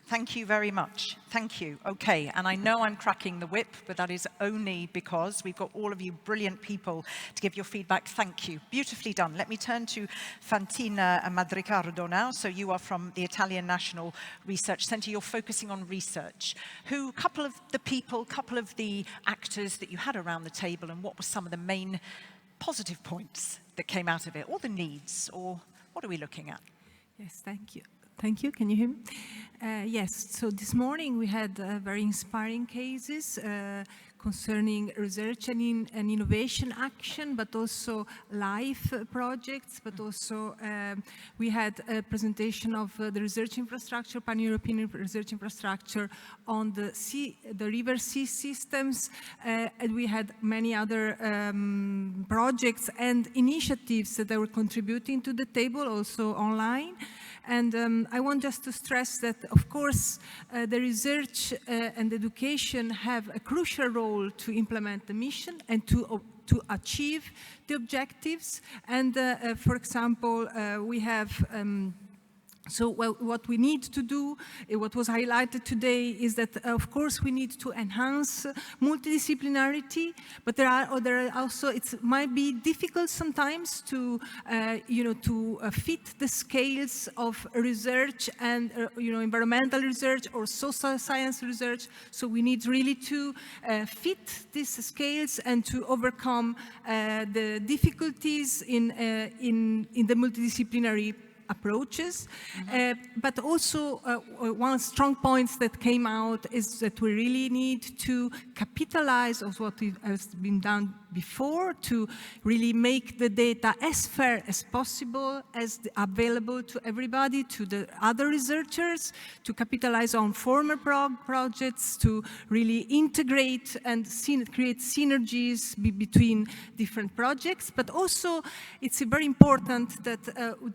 Thank you very much. Thank you. Okay, and I know I'm cracking the whip, but that is only because we've got all of you brilliant people to give your feedback. Thank you. Beautifully done. Let me turn to Fantina and Madricardo now. So you are from the Italian National Research Centre. You're focusing on research. Couple of the actors that you had around the table, and what were some of the main positive points that came out of it, or the needs, or what are we looking at? Yes, thank you. Thank you. Can you hear me? Yes. So this morning we had very inspiring cases concerning research and innovation action, but also life projects, but also we had a presentation of the research infrastructure, pan-European research infrastructure on the river sea systems, and we had many other projects and initiatives that were contributing to the table, also online. And I want just to stress that, of course, the research and education have a crucial role to implement the mission and to achieve the objectives. And for example, we have what we need to do, what was highlighted today, is that, of course, we need to enhance multidisciplinarity, but there are also, it might be difficult sometimes to, to fit the scales of research and, environmental research or social science research. So we need really to fit these scales and to overcome the difficulties in the multidisciplinary approaches, but also one strong point that came out is that we really need to capitalize on what has been done before, to really make the data as fair as possible, as available to everybody, to the other researchers, to capitalize on former projects, to really integrate and create synergies between different projects. But also, it's very important that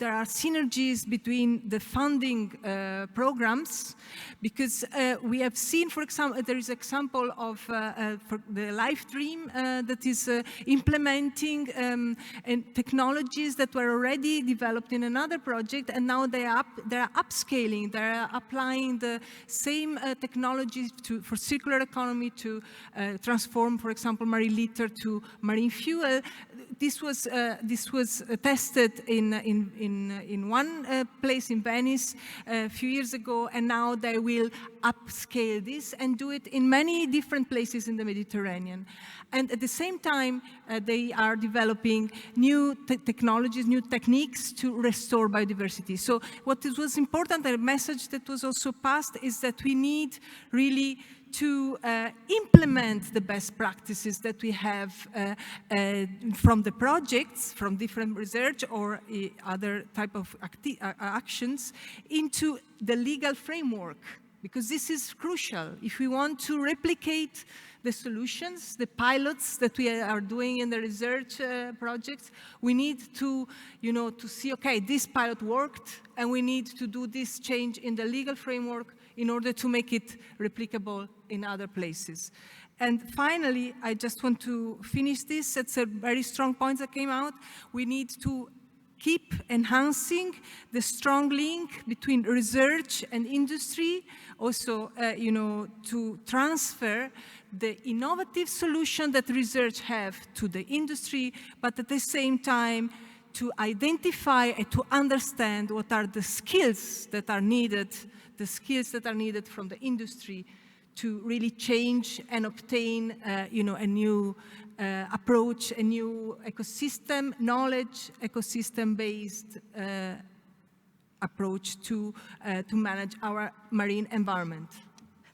there are synergies between the funding programs, because we have seen, for example, there is an example of for the Life Dream that is implementing technologies that were already developed in another project, and now they are upscaling, they're applying the same technologies for circular economy to transform, for example, marine litter to marine fuel. This was tested in one place in Venice a few years ago, and now they will upscale this and do it in many different places in the Mediterranean. And at the same time, they are developing new technologies, new techniques to restore biodiversity. So what was important, a message that was also passed, is that we need really to implement the best practices that we have from the projects, from different research or other type of actions, into the legal framework, because this is crucial. If we want to replicate the solutions, the pilots that we are doing in the research projects, we need to, to see, okay, this pilot worked, and we need to do this change in the legal framework in order to make it replicable in other places. And finally, I just want to finish this. It's a very strong point that came out. We need to keep enhancing the strong link between research and industry, also, to transfer the innovative solution that research have to the industry, but at the same time, to identify and to understand what are the skills that are needed, from the industry to really change and obtain, a new approach, a new ecosystem, knowledge, ecosystem-based approach to manage our marine environment.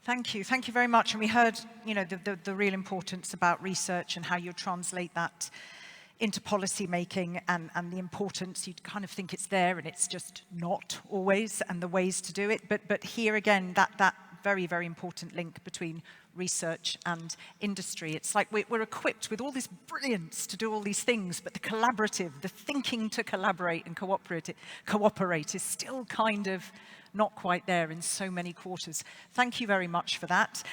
Thank you very much. And we heard, the real importance about research and how you translate that into policy making, and the importance. You'd kind of think it's there and it's just not always, and the ways to do it. But here again, that very, very important link between research and industry. It's like we're equipped with all this brilliance to do all these things, but the collaborative, the thinking to collaborate and cooperate is still kind of not quite there in so many quarters. Thank you very much for that.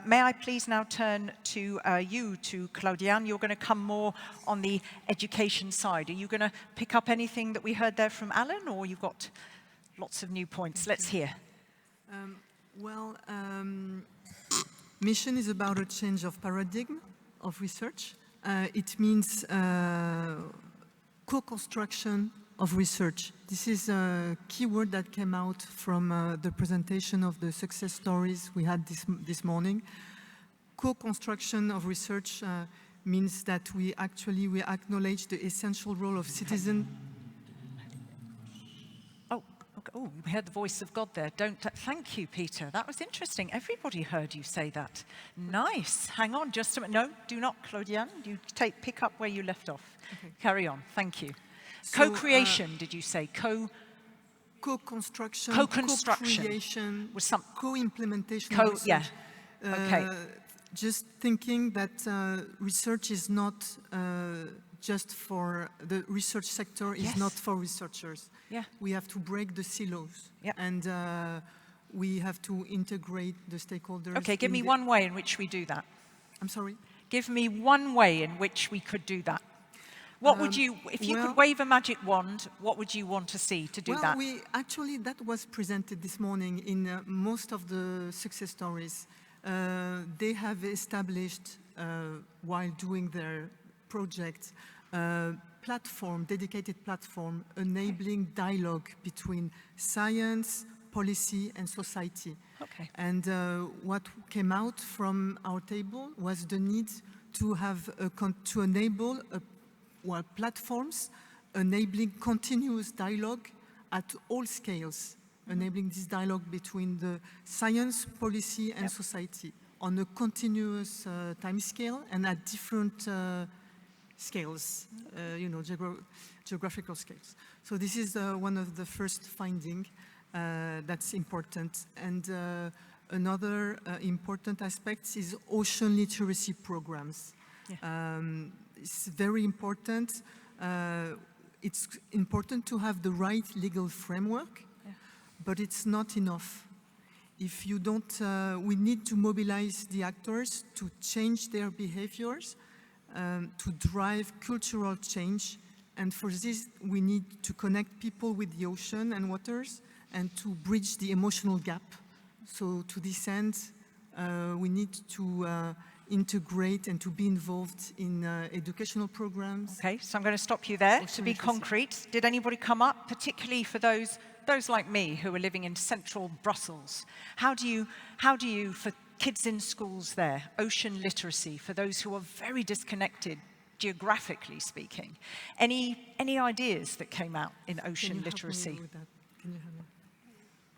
May I please now turn to you, to Claudiane. You're going to come more on the education side. Are you going to pick up anything that we heard there from Alan, or you've got lots of new points? Let's hear. Mission is about a change of paradigm of research. It means co-construction of research. This is a key word that came out from the presentation of the success stories we had this morning. Co-construction of research means that we acknowledge the essential role of citizen. Oh, we heard the voice of God there. Thank you, Peter. That was interesting. Everybody heard you say that. Nice. Hang on just a minute. No, do not, Claudiane. You pick up where you left off. Okay. Carry on. Thank you. So, co-creation, did you say? Co-construction, co-creation, with some co-implementation. Yeah. Okay. Just thinking that research is not just for the research sector, is not for researchers. Yeah. We have to break the silos, and we have to integrate the stakeholders. Okay, give me one way in which we do that. I'm sorry? Give me one way in which we could do that. What would you, if you could wave a magic wand, what would you want to see to do that? Well, that was presented this morning in most of the success stories. They have established, while doing their project, dedicated platform, enabling dialogue between science, policy, and society. Okay. And what came out from our table was the need to have to enable platforms enabling continuous dialogue at all scales, enabling this dialogue between the science, policy, and society on a continuous time scale and at different scales, geographical scales. So this is one of the first findings that's important. And another important aspect is ocean literacy programs. Yeah. It's very important. It's important to have the right legal framework, yeah, but it's not enough. If you don't, we need to mobilize the actors to change their behaviors, to drive cultural change. And for this, we need to connect people with the ocean and waters and to bridge the emotional gap. So to this end, we need to integrate and to be involved in educational programs. Okay, so I'm going to stop you there. To be concrete, did anybody come up, particularly for those like me who are living in central Brussels? How do you, for kids in schools there, ocean literacy, for those who are very disconnected, geographically speaking, any ideas that came out in ocean literacy? Can you help me?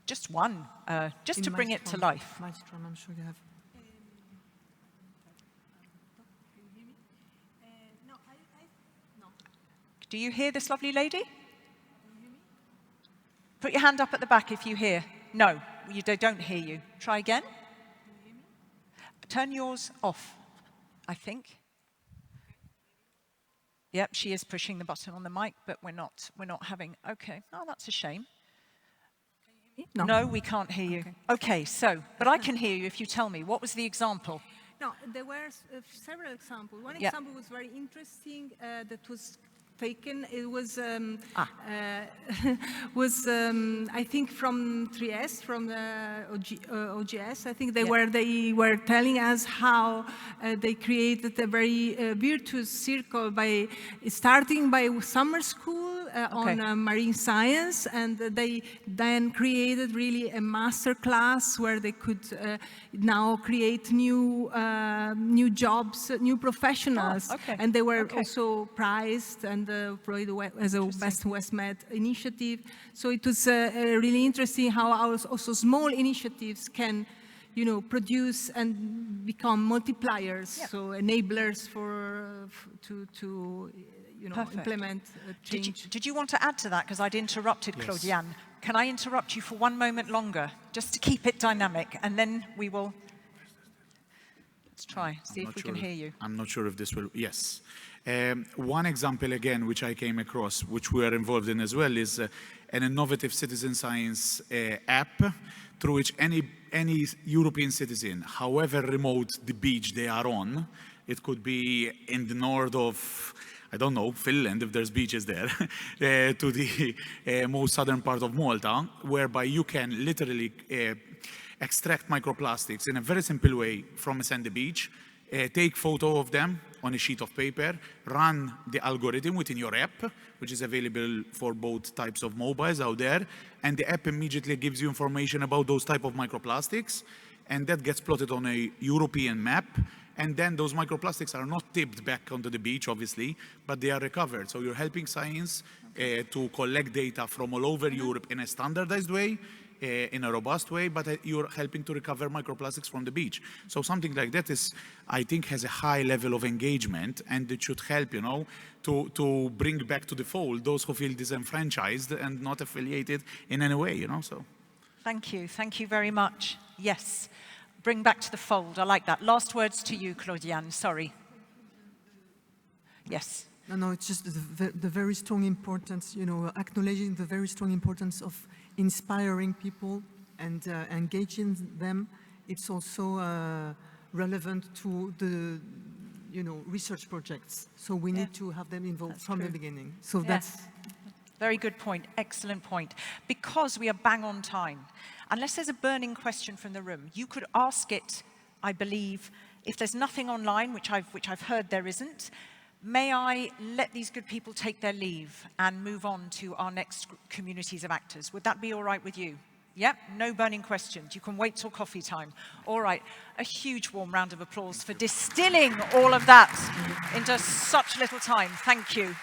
Just one, just to bring it to life. Maelstrom, I'm sure you have. Do you hear this lovely lady? Put your hand up at the back if you hear. No, they don't hear you. Try again. Turn yours off, I think. Yep, she is pushing the button on the mic, but we're not having, okay. Oh, that's a shame. No, we can't hear you. Okay, so, but I can hear you if you tell me. What was the example? No, there were several examples. One example was very interesting that was taken. It was, I think, from Trieste, from the OGS. I think they were telling us how they created a very virtuous circle by starting by summer school on marine science, and they then created really a master class where they could now create new jobs, new professionals, and they were also prized and as a Best West Med initiative. So it was really interesting how also small initiatives can, produce and become multipliers, so enablers to implement change. Did you want to add to that? Because I'd interrupted Claudiane. Can I interrupt you for one moment longer, just to keep it dynamic, and then we will... Let's try, see if we can hear you. I'm not sure if this will... Yes. One example, again, which I came across, which we are involved in as well, is an innovative citizen science app through which any European citizen, however remote the beach they are on, it could be in the north of, I don't know, Finland, if there's beaches there, to the most southern part of Malta, whereby you can literally extract microplastics in a very simple way from a sandy beach, take photo of them on a sheet of paper, run the algorithm within your app, which is available for both types of mobiles out there, and the app immediately gives you information about those type of microplastics, and that gets plotted on a European map, and then those microplastics are not tipped back onto the beach, obviously, but they are recovered. So you're helping science to collect data from all over Europe in a standardized way, in a robust way, but you're helping to recover microplastics from the beach. So something like that is, I think, has a high level of engagement, and it should help, to bring back to the fold those who feel disenfranchised and not affiliated in any way, so. Thank you very much. Yes, bring back to the fold, I like that. Last words to you, Claudiane, sorry. Yes. No, it's just the very strong importance, acknowledging the very strong importance of inspiring people and engaging them. It's also relevant to the, research projects. So we need to have them involved from the beginning. So that's... Very good point, excellent point. Because we are bang on time, unless there's a burning question from the room, you could ask it, I believe, if there's nothing online, which I've heard there isn't. May I let these good people take their leave and move on to our next communities of actors? Would that be all right with you? Yep, no burning questions. You can wait till coffee time. All right, a huge warm round of applause for distilling all of that into such little time. Thank you.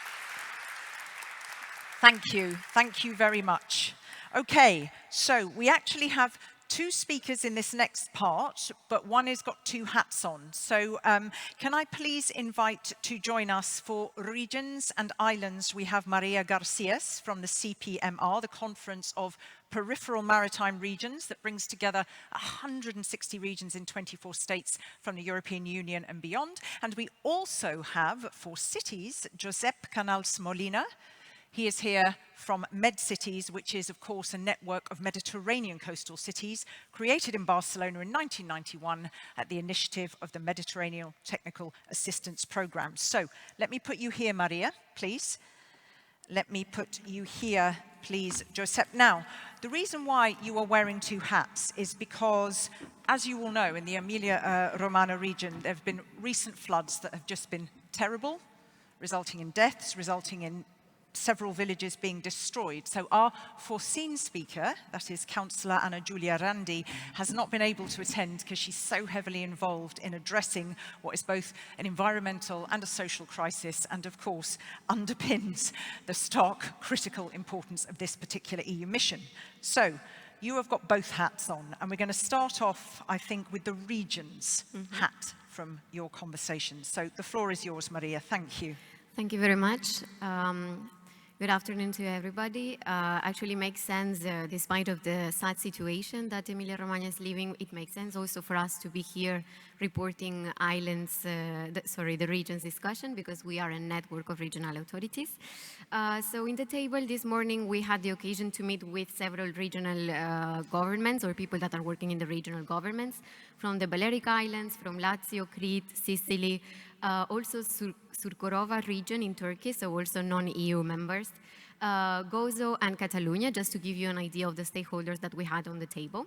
Thank you very much. Okay, so we actually have two speakers in this next part, but one has got two hats on. So can I please invite to join us for regions and islands? We have Maria Garcies from the CPMR, the Conference of Peripheral Maritime Regions that brings together 160 regions in 24 states from the European Union and beyond. And we also have for cities, Josep Canals Molina. He is here from MedCities, which is, of course, a network of Mediterranean coastal cities created in Barcelona in 1991 at the initiative of the Mediterranean Technical Assistance Programme. So let me put you here, Maria, please. Let me put you here, please, Josep. Now, the reason why you are wearing two hats is because, as you all know, in the Emilia-Romagna region, there have been recent floods that have just been terrible, resulting in deaths, resulting in several villages being destroyed. So our foreseen speaker, that is Councillor Anna Giulia Randi, has not been able to attend because she's so heavily involved in addressing what is both an environmental and a social crisis, and of course underpins the stark critical importance of this particular EU mission. So you have got both hats on, and we're going to start off, I think, with the regions hat from your conversation. So the floor is yours, Maria. Thank you. Thank you very much. Good afternoon to everybody. Actually makes sense, despite of the sad situation that Emilia-Romagna is living, it makes sense also for us to be here reporting islands, the regions discussion, because we are a network of regional authorities. So in the table this morning, we had the occasion to meet with several regional governments or people that are working in the regional governments from the Balearic Islands, from Lazio, Crete, Sicily, also Surkorova region in Turkey, so also non-EU members, Gozo and Catalonia, just to give you an idea of the stakeholders that we had on the table.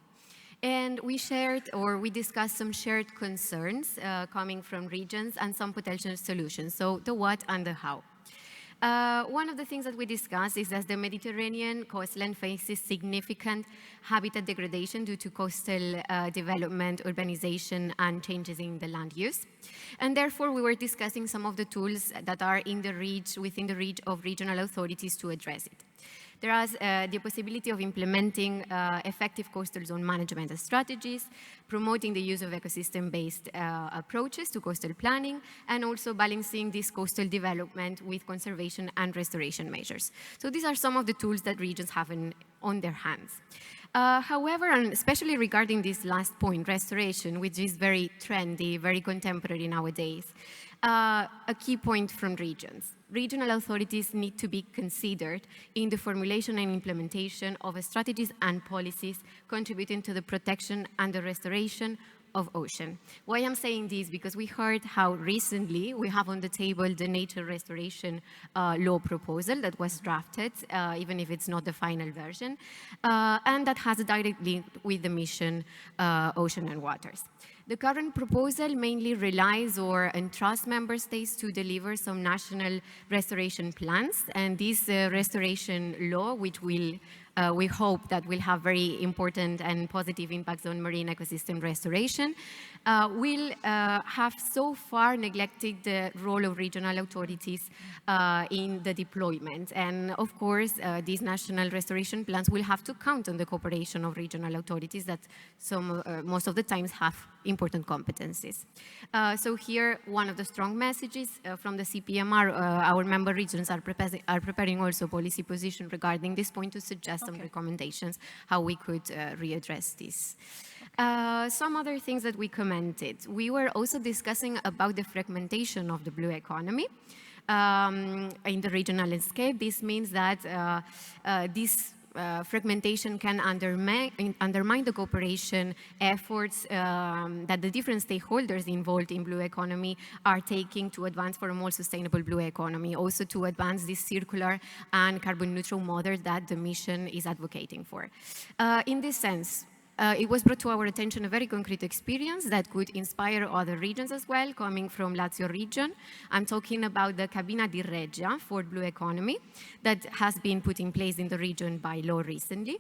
And we shared, or we discussed some shared concerns coming from regions and some potential solutions, so the what and the how. One of the things that we discussed is that the Mediterranean coastline faces significant habitat degradation due to coastal development, urbanization, and changes in the land use. And therefore, we were discussing some of the tools that are in the reach, within the reach of regional authorities to address it. There is the possibility of implementing effective coastal zone management strategies, promoting the use of ecosystem-based approaches to coastal planning, and also balancing this coastal development with conservation and restoration measures. So these are some of the tools that regions have on their hands. However, and especially regarding this last point, restoration, which is very trendy, very contemporary nowadays, a key point from regions. Regional authorities need to be considered in the formulation and implementation of strategies and policies contributing to the protection and the restoration of ocean. Why I'm saying this? Because we heard how recently we have on the table the nature restoration law proposal that was drafted, even if it's not the final version, and that has a direct link with the mission Ocean and Waters. The current proposal mainly relies or entrusts member states to deliver some national restoration plans, and this restoration law, which will we hope that will have very important and positive impacts on marine ecosystem restoration, will have so far neglected the role of regional authorities in the deployment. And of course, these national restoration plans will have to count on the cooperation of regional authorities that most of the times have important competencies. So here, one of the strong messages from the CPMR, our member regions are preparing also policy position regarding this point to suggest some recommendations how we could readdress this. Some other things that we commented. We were also discussing about the fragmentation of the blue economy in the regional landscape. This means that this fragmentation can undermine the cooperation efforts that the different stakeholders involved in blue economy are taking to advance for a more sustainable blue economy, also to advance this circular and carbon neutral model that the mission is advocating for. In this sense, it was brought to our attention a very concrete experience that could inspire other regions as well, coming from Lazio region. I'm talking about the Cabina di Regia for Blue Economy that has been put in place in the region by law recently.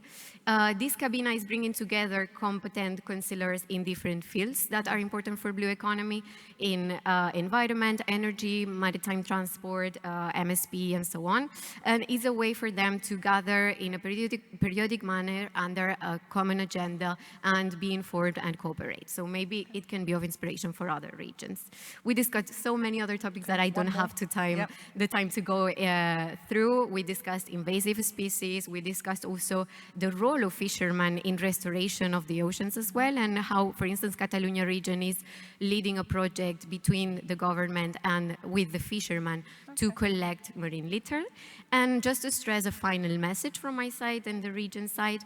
This Cabina is bringing together competent councillors in different fields that are important for blue economy in environment, energy, maritime transport, MSP, and so on. And is a way for them to gather in a periodic manner under a common agenda together and be informed and cooperate. So maybe it can be of inspiration for other regions. We discussed so many other topics that I don't have the time to go through. We discussed invasive species. We discussed also the role of fishermen in restoration of the oceans as well, and how, for instance, Catalonia region is leading a project between the government and with the fishermen to collect marine litter. And just to stress a final message from my side and the region side,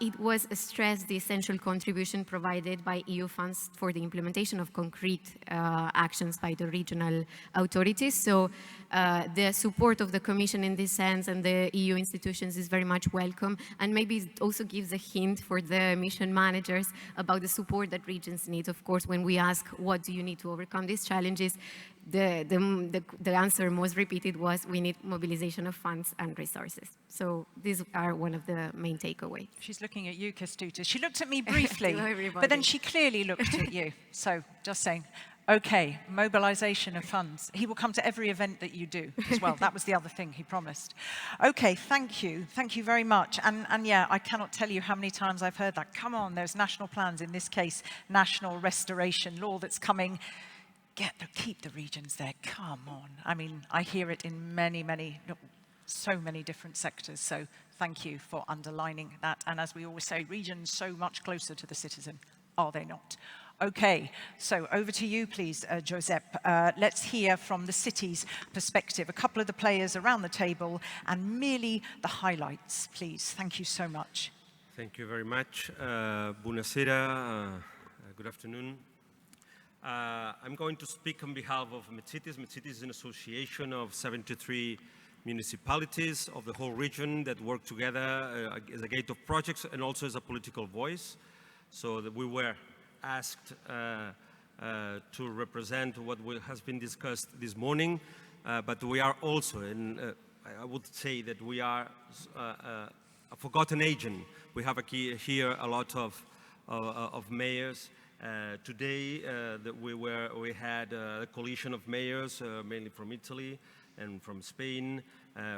it was stressed the essential contribution provided by EU funds for the implementation of concrete actions by the regional authorities. So the support of the Commission in this sense and the EU institutions is very much welcome, and maybe it also gives a hint for the mission managers about the support that regions need. Of course, when we ask what do you need to overcome these challenges, the answer most repeated was we need mobilization of funds and resources. So these are one of the main takeaways. She's looking at you, Kestutis. She looked at me briefly, but then she clearly looked at you. So just saying, okay, mobilization of funds. He will come to every event that you do as well. That was the other thing he promised. Okay, thank you. Thank you very much. And yeah, I cannot tell you how many times I've heard that. Come on, there's national plans, in this case, national restoration law that's coming. Keep the regions there, come on. I mean, I hear it in so many different sectors, so thank you for underlining that. And as we always say, regions so much closer to the citizen, are they not? Okay, so over to you, please, Josep. Let's hear from the city's perspective, a couple of the players around the table, and merely the highlights, please. Thank you so much. Thank you very much. Buonasera, good afternoon. I'm going to speak on behalf of MedCities. MedCities is an association of 73 municipalities of the whole region that work together as a gate of projects and also as a political voice. So that we were asked to represent what has been discussed this morning, but we are also, and I would say that we are a forgotten agent. We have here a lot of mayors. Today, we had a coalition of mayors, mainly from Italy and from Spain.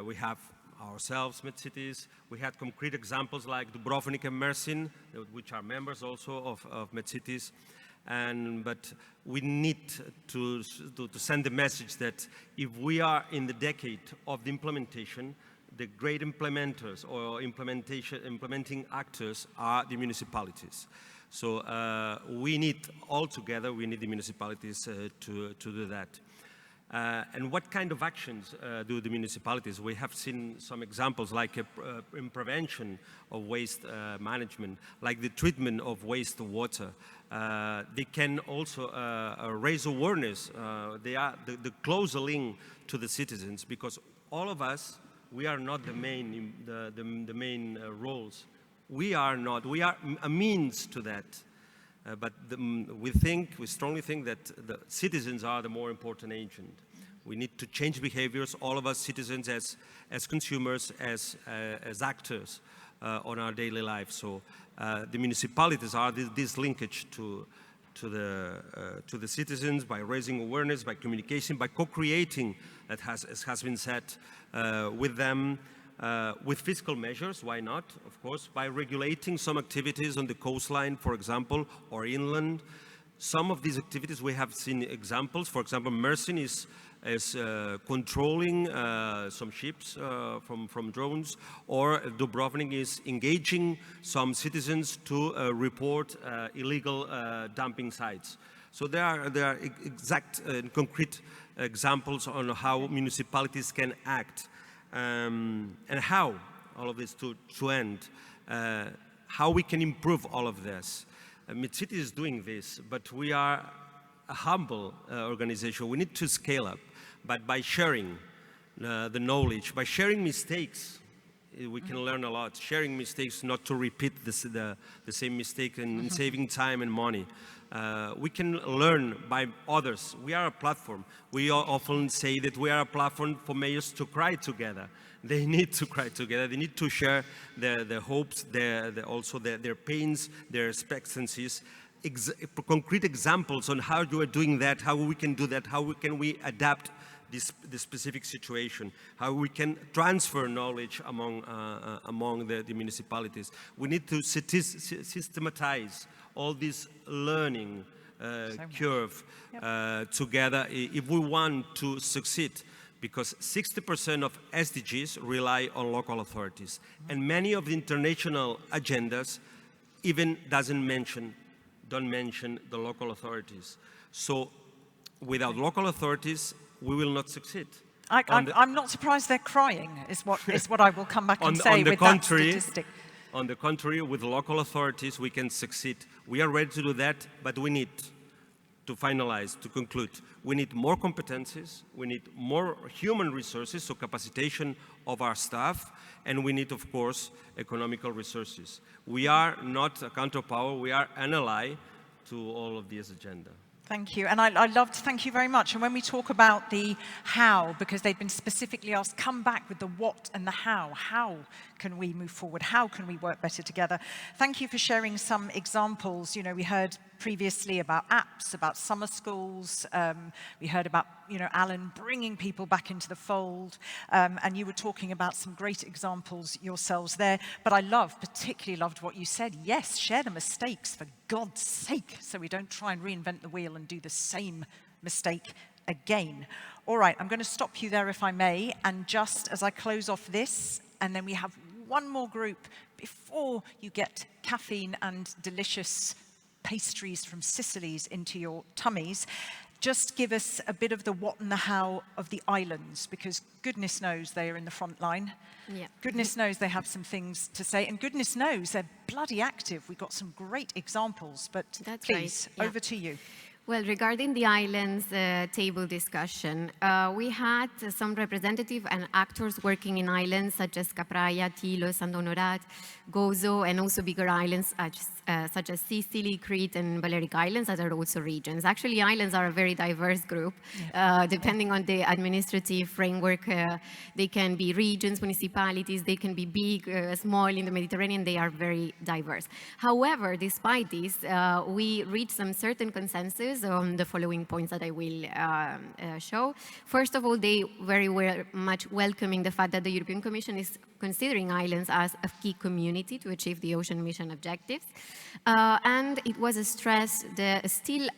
We have ourselves, MedCities. We had concrete examples like Dubrovnik and Mersin, which are members also of MedCities. But we need to send the message that if we are in the decade of the implementation, the great implementers or implementing actors are the municipalities. So we need all together, we need the municipalities to do that. And what kind of actions do the municipalities? We have seen some examples like in prevention of waste management, like the treatment of wastewater. They can also raise awareness. They are the closer link to the citizens, because all of us, we are not the main roles. We are not. We are a means to that. But we strongly think that the citizens are the more important agent. We need to change behaviors, all of us citizens as consumers, as actors on our daily life. So the municipalities are this linkage to the citizens by raising awareness, by communication, by co-creating, as has been said, with them. With fiscal measures, why not? Of course, by regulating some activities on the coastline, for example, or inland. Some of these activities we have seen examples. For example, Mersin is controlling some ships from drones, or Dubrovnik is engaging some citizens to report illegal dumping sites. So there are exact and concrete examples on how municipalities can act. And how all of this to end, how we can improve all of this. MedCities is doing this, but we are a humble organization. We need to scale up, but by sharing the knowledge, by sharing mistakes, we can learn a lot. Sharing mistakes, not to repeat the same mistake, and saving time and money. We can learn by others. We are a platform. We often say that we are a platform for mayors to cry together. They need to cry together. They need to share their hopes, also their pains, their expectancies. Concrete examples on how you are doing that, how we can do that, how can we adapt the specific situation, how we can transfer knowledge among the municipalities. We need to systematize all this learning curve together if we want to succeed, because 60% of SDGs rely on local authorities, and many of the international agendas even don't mention the local authorities. So without local authorities, we will not succeed. I'm not surprised they're crying, is what I will come back and say with that statistic. On the contrary, with local authorities, we can succeed. We are ready to do that, but we need to finalize, to conclude. We need more competencies, we need more human resources, so capacitation of our staff, and we need, of course, economical resources. We are not a counterpower, we are an ally to all of this agenda. Thank you, and I loved, thank you very much. And when we talk about the how, because they've been specifically asked, come back with the what and the how. How can we move forward? How can we work better together? Thank you for sharing some examples. You know, we heard previously about apps, about summer schools. We heard about, you know, Alan bringing people back into the fold. And you were talking about some great examples yourselves there. But I particularly loved what you said. Yes, share the mistakes, for God's sake, so we don't try and reinvent the wheel and do the same mistake again. All right, I'm going to stop you there if I may. And just as I close off this, and then we have one more group before you get caffeine and delicious pastries from Sicily's into your tummies, just give us a bit of the what and the how of the islands, because goodness knows they are in the front line. Yeah. Goodness knows they have some things to say, and goodness knows they're bloody active. We've got some great examples, but That's please, right. Yeah. over to you. Well, regarding the islands table discussion, we had some representative and actors working in islands such as Capraia, Tilos, and Honorat, Gozo, and also bigger islands such as Sicily, Crete, and Balearic Islands that are also regions. Actually, islands are a very diverse group. Depending on the administrative framework, they can be regions, municipalities, they can be big, small. In the Mediterranean, they are very diverse. However, despite this, we reached some certain consensus on the following points that I will show. First of all, they very much welcoming the fact that the European Commission is considering islands as a key community to achieve the ocean mission objectives. And it was a stress the still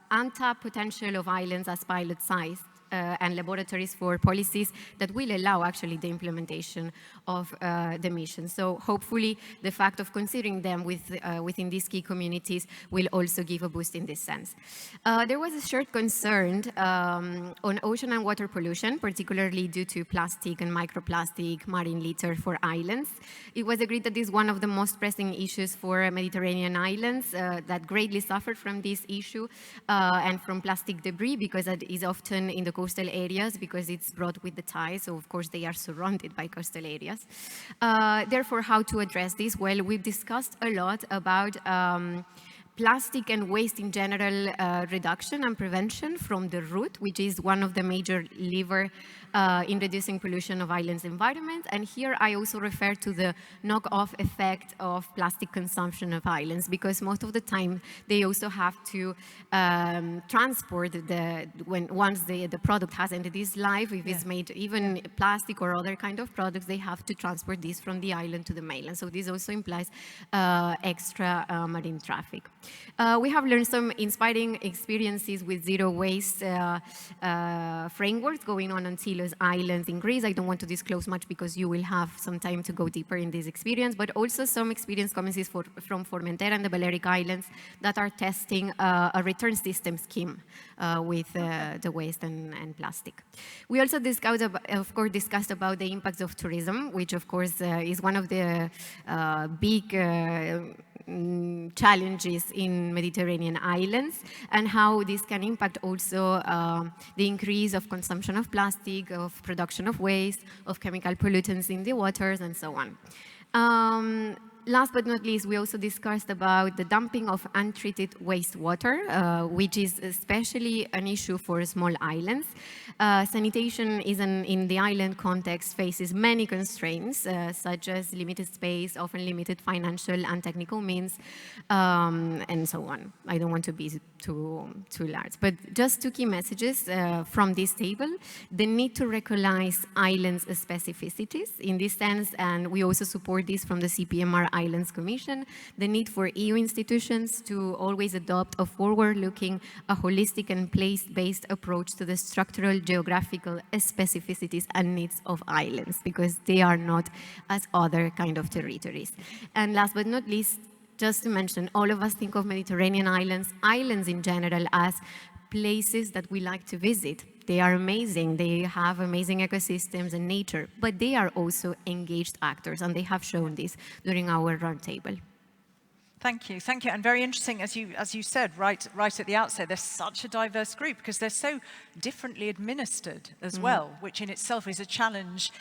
untapped potential of islands as pilot size and laboratories for policies that will allow actually the implementation of the mission. So hopefully the fact of considering them within these key communities will also give a boost in this sense. There was a shared concern on ocean and water pollution, particularly due to plastic and microplastic marine litter for islands. It was agreed that this is one of the most pressing issues for Mediterranean islands that greatly suffered from this issue and from plastic debris, because that is often in the coastal areas because it's brought with the tide, so of course they are surrounded by coastal areas. Therefore, how to address this? Well, we've discussed a lot about plastic and waste in general reduction and prevention from the root, which is one of the major levers in reducing pollution of islands' environment. And here I also refer to the knock-off effect of plastic consumption of islands, because most of the time they also have to transport once the product has ended its life, if it's made even plastic or other kind of products, they have to transport this from the island to the mainland. So this also implies extra marine traffic. We have learned some inspiring experiences with zero waste frameworks going on Tilos Islands in Greece. I don't want to disclose much because you will have some time to go deeper in this experience, but also some experience coming from Formentera and the Balearic Islands that are testing a return system scheme with the waste and plastic. We also discussed, of course, about the impacts of tourism, which of course is one of the big challenges in Mediterranean islands, and how this can impact also the increase of consumption of plastic, of production of waste, of chemical pollutants in the waters, and so on. Last but not least, we also discussed about the dumping of untreated wastewater, which is especially an issue for small islands. Sanitation in the island context faces many constraints, such as limited space, often limited financial and technical means, and so on. I don't want to be too large, but just two key messages from this table: the need to recognize islands' specificities in this sense, and we also support this from the CPMR Islands Commission, the need for EU institutions to always adopt a forward-looking, a holistic and place-based approach to the structural, geographical specificities and needs of islands, because they are not as other kind of territories. And last but not least, just to mention, all of us think of Mediterranean islands, islands in general, as places that we like to visit. They are amazing, they have amazing ecosystems and nature, but they are also engaged actors, and they have shown this during our roundtable. Thank you, and very interesting, as you said right at the outset, they're such a diverse group because they're so differently administered as well, which in itself is a challenge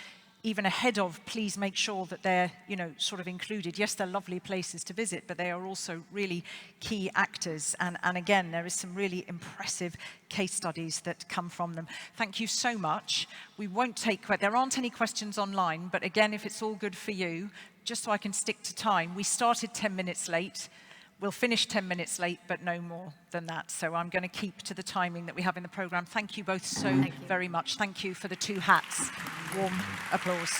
even ahead of, please make sure that they're, sort of included. Yes, they're lovely places to visit, but they are also really key actors. And again, there is some really impressive case studies that come from them. Thank you so much. We won't take, there aren't any questions online, but again, if it's all good for you, just so I can stick to time, we started 10 minutes late. We'll finish 10 minutes late, but no more than that. So I'm going to keep to the timing that we have in the program. Thank you both so very much. Thank you for the two hats. Warm applause.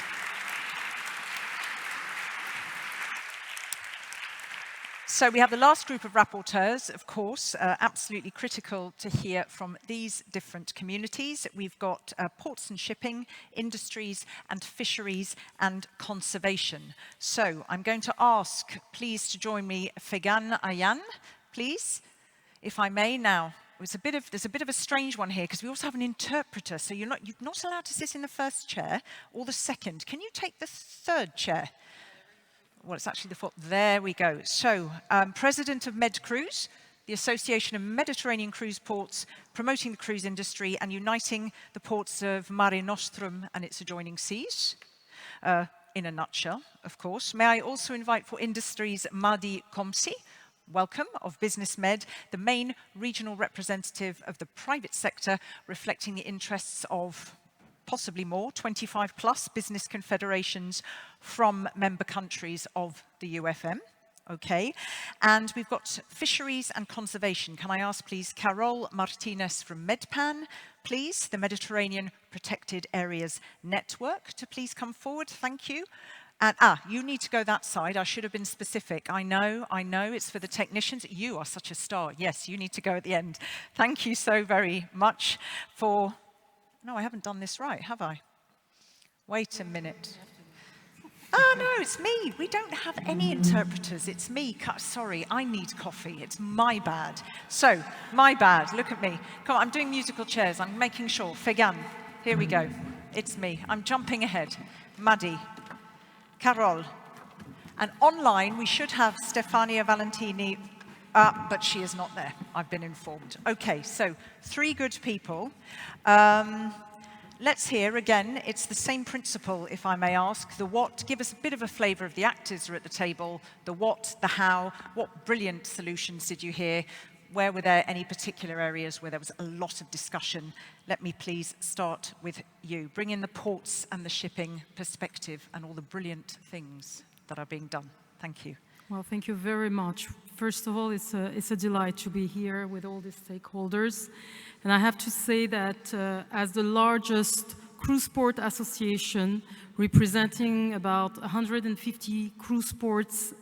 So we have the last group of rapporteurs, of course, absolutely critical to hear from these different communities. We've got ports and shipping, industries and fisheries and conservation. So I'm going to ask, please, to join me, Fegan Ayan, please, if I may. Now, there's a bit of a strange one here because we also have an interpreter, so you're not allowed to sit in the first chair or the second. Can you take the third chair? Well, it's actually the fourth. There we go. So, President of MedCruise, the Association of Mediterranean Cruise Ports, promoting the cruise industry and uniting the ports of Mare Nostrum and its adjoining seas. In a nutshell, of course. May I also invite for industries Madi Komsi, welcome, of BlueMissionMed, the main regional representative of the private sector, reflecting the interests of possibly more, 25 plus business confederations from member countries of the UFM. Okay, and we've got fisheries and conservation. Can I ask, please, Carol Martinez from MedPan, please, the Mediterranean Protected Areas Network, to please come forward. Thank you. And, you need to go that side. I should have been specific. I know, it's for the technicians. You are such a star. Yes, you need to go at the end. Thank you so very much for... No, I haven't done this right, have I? Wait a minute. No, it's me. We don't have any interpreters. It's me. Sorry, I need coffee. It's my bad. So, my bad. Look at me. Come on, I'm doing musical chairs. I'm making sure. Fegan, here we go. It's me. I'm jumping ahead. Madi, Carol. And online, we should have Stefania Valentini, but she is not there. I've been informed. Okay, so 3 good people. Let's hear again, it's the same principle, if I may ask. The what, give us a bit of a flavor of the actors who are at the table. The what, the how, what brilliant solutions did you hear? Where were there any particular areas where there was a lot of discussion? Let me please start with you. Bring in the ports and the shipping perspective and all the brilliant things that are being done. Thank you. Well, thank you very much. First of all, it's a delight to be here with all the stakeholders. And I have to say that as the largest cruise port association, representing about 150 cruise ports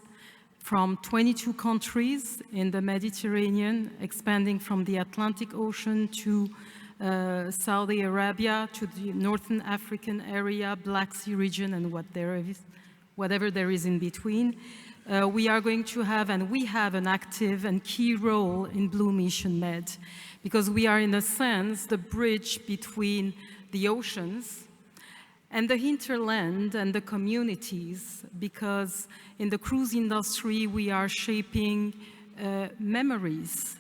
from 22 countries in the Mediterranean, expanding from the Atlantic Ocean to Saudi Arabia, to the Northern African area, Black Sea region, and whatever there is in between. We are going to have, and we have, an active and key role in BlueMissionMed, because we are, in a sense, the bridge between the oceans and the hinterland and the communities, because in the cruise industry, we are shaping memories.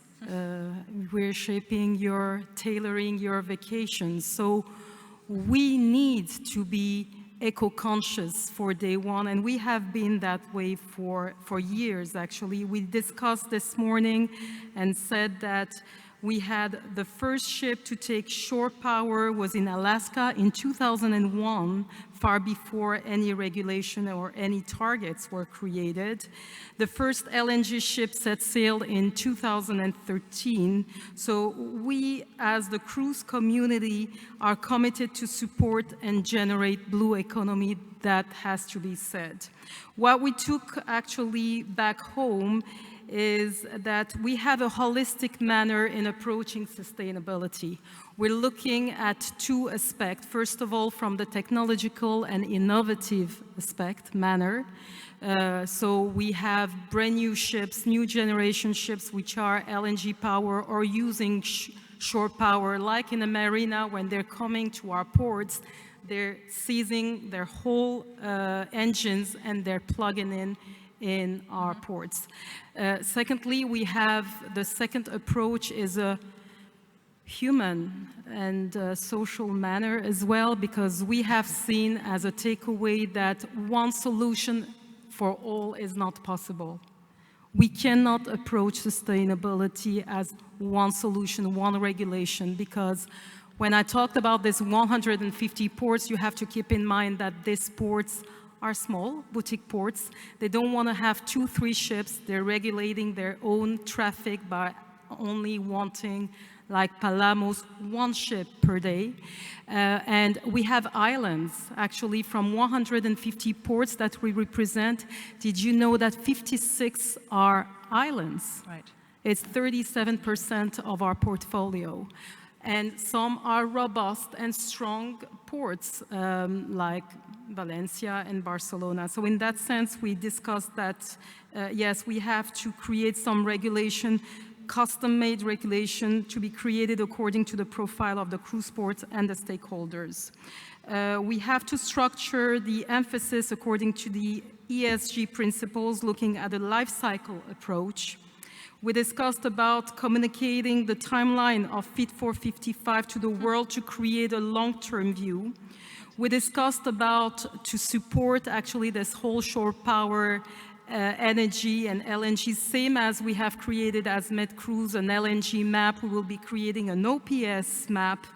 We're shaping tailoring your vacations. So we need to be eco-conscious for day one, and we have been that way for years, actually. We discussed this morning and said that we had the first ship to take shore power was in Alaska in 2001, far before any regulation or any targets were created. The first LNG ship set sail in 2013. So we, as the cruise community, are committed to support and generate blue economy. That has to be said. What we took actually back home is that we have a holistic manner in approaching sustainability. We're looking at two aspects. First of all, from the technological and innovative aspect manner. So we have brand new ships, new generation ships, which are LNG power or using shore power, like in a marina when they're coming to our ports, they're seizing their whole engines and they're plugging in our ports. Secondly, we have the second approach is a human and social manner as well, because we have seen as a takeaway that one solution for all is not possible. We cannot approach sustainability as one solution, one regulation, because when I talked about this 150 ports, you have to keep in mind that these ports are small, boutique ports. They don't want to have 2-3 ships. They're regulating their own traffic by only wanting, like Palermo's, 1 ship per day. And we have islands, actually, from 150 ports that we represent. Did you know that 56 are islands? Right. It's 37% of our portfolio. And some are robust and strong ports, like Valencia and Barcelona. So in that sense, we discussed that, yes, we have to create some regulation, custom-made regulation to be created according to the profile of the cruise ports and the stakeholders. We have to structure the emphasis according to the ESG principles, looking at a life cycle approach. We discussed about communicating the timeline of Fit for 55 to the world to create a long-term view. We discussed about to support actually this whole shore power, energy and LNG, same as we have created as MedCruise an LNG map. We will be creating an OPS map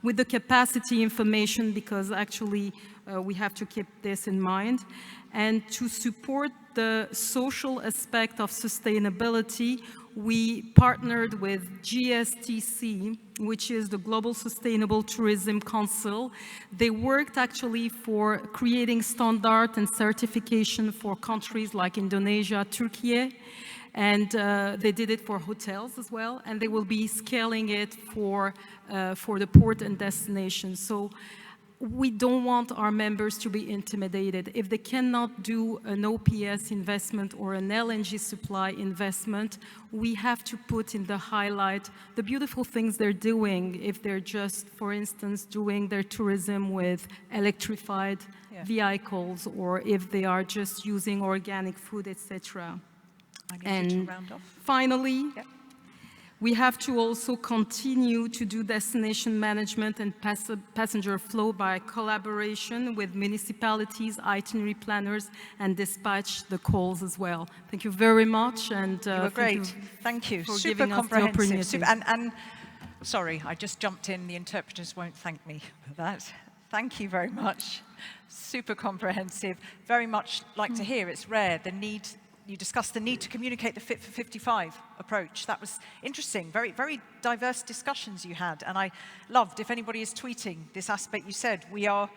with the capacity information, because actually we have to keep this in mind. And to support the social aspect of sustainability, we partnered with GSTC, which is the Global Sustainable Tourism Council. They worked actually for creating standard and certification for countries like Indonesia, Turkey, and they did it for hotels as well, and they will be scaling it for the port and destination. So we don't want our members to be intimidated. If they cannot do an OPS investment or an LNG supply investment, we have to put in the highlight the beautiful things they're doing if they're just, for instance, doing their tourism with electrified vehicles, or if they are just using organic food, etc. And finally, we have to also continue to do destination management and passenger flow by collaboration with municipalities, itinerary planners, and dispatch the calls as well. Thank you very much, and you were great. Thank you. For super giving us the opportunity. Super, and sorry, I just jumped in. The interpreters won't thank me for that. Thank you very much. Super comprehensive. Very much like to hear. It's rare, the need. You discussed the need to communicate the Fit for 55 approach. That was interesting. Very, very diverse discussions you had. And I loved, if anybody is tweeting this aspect you said, we are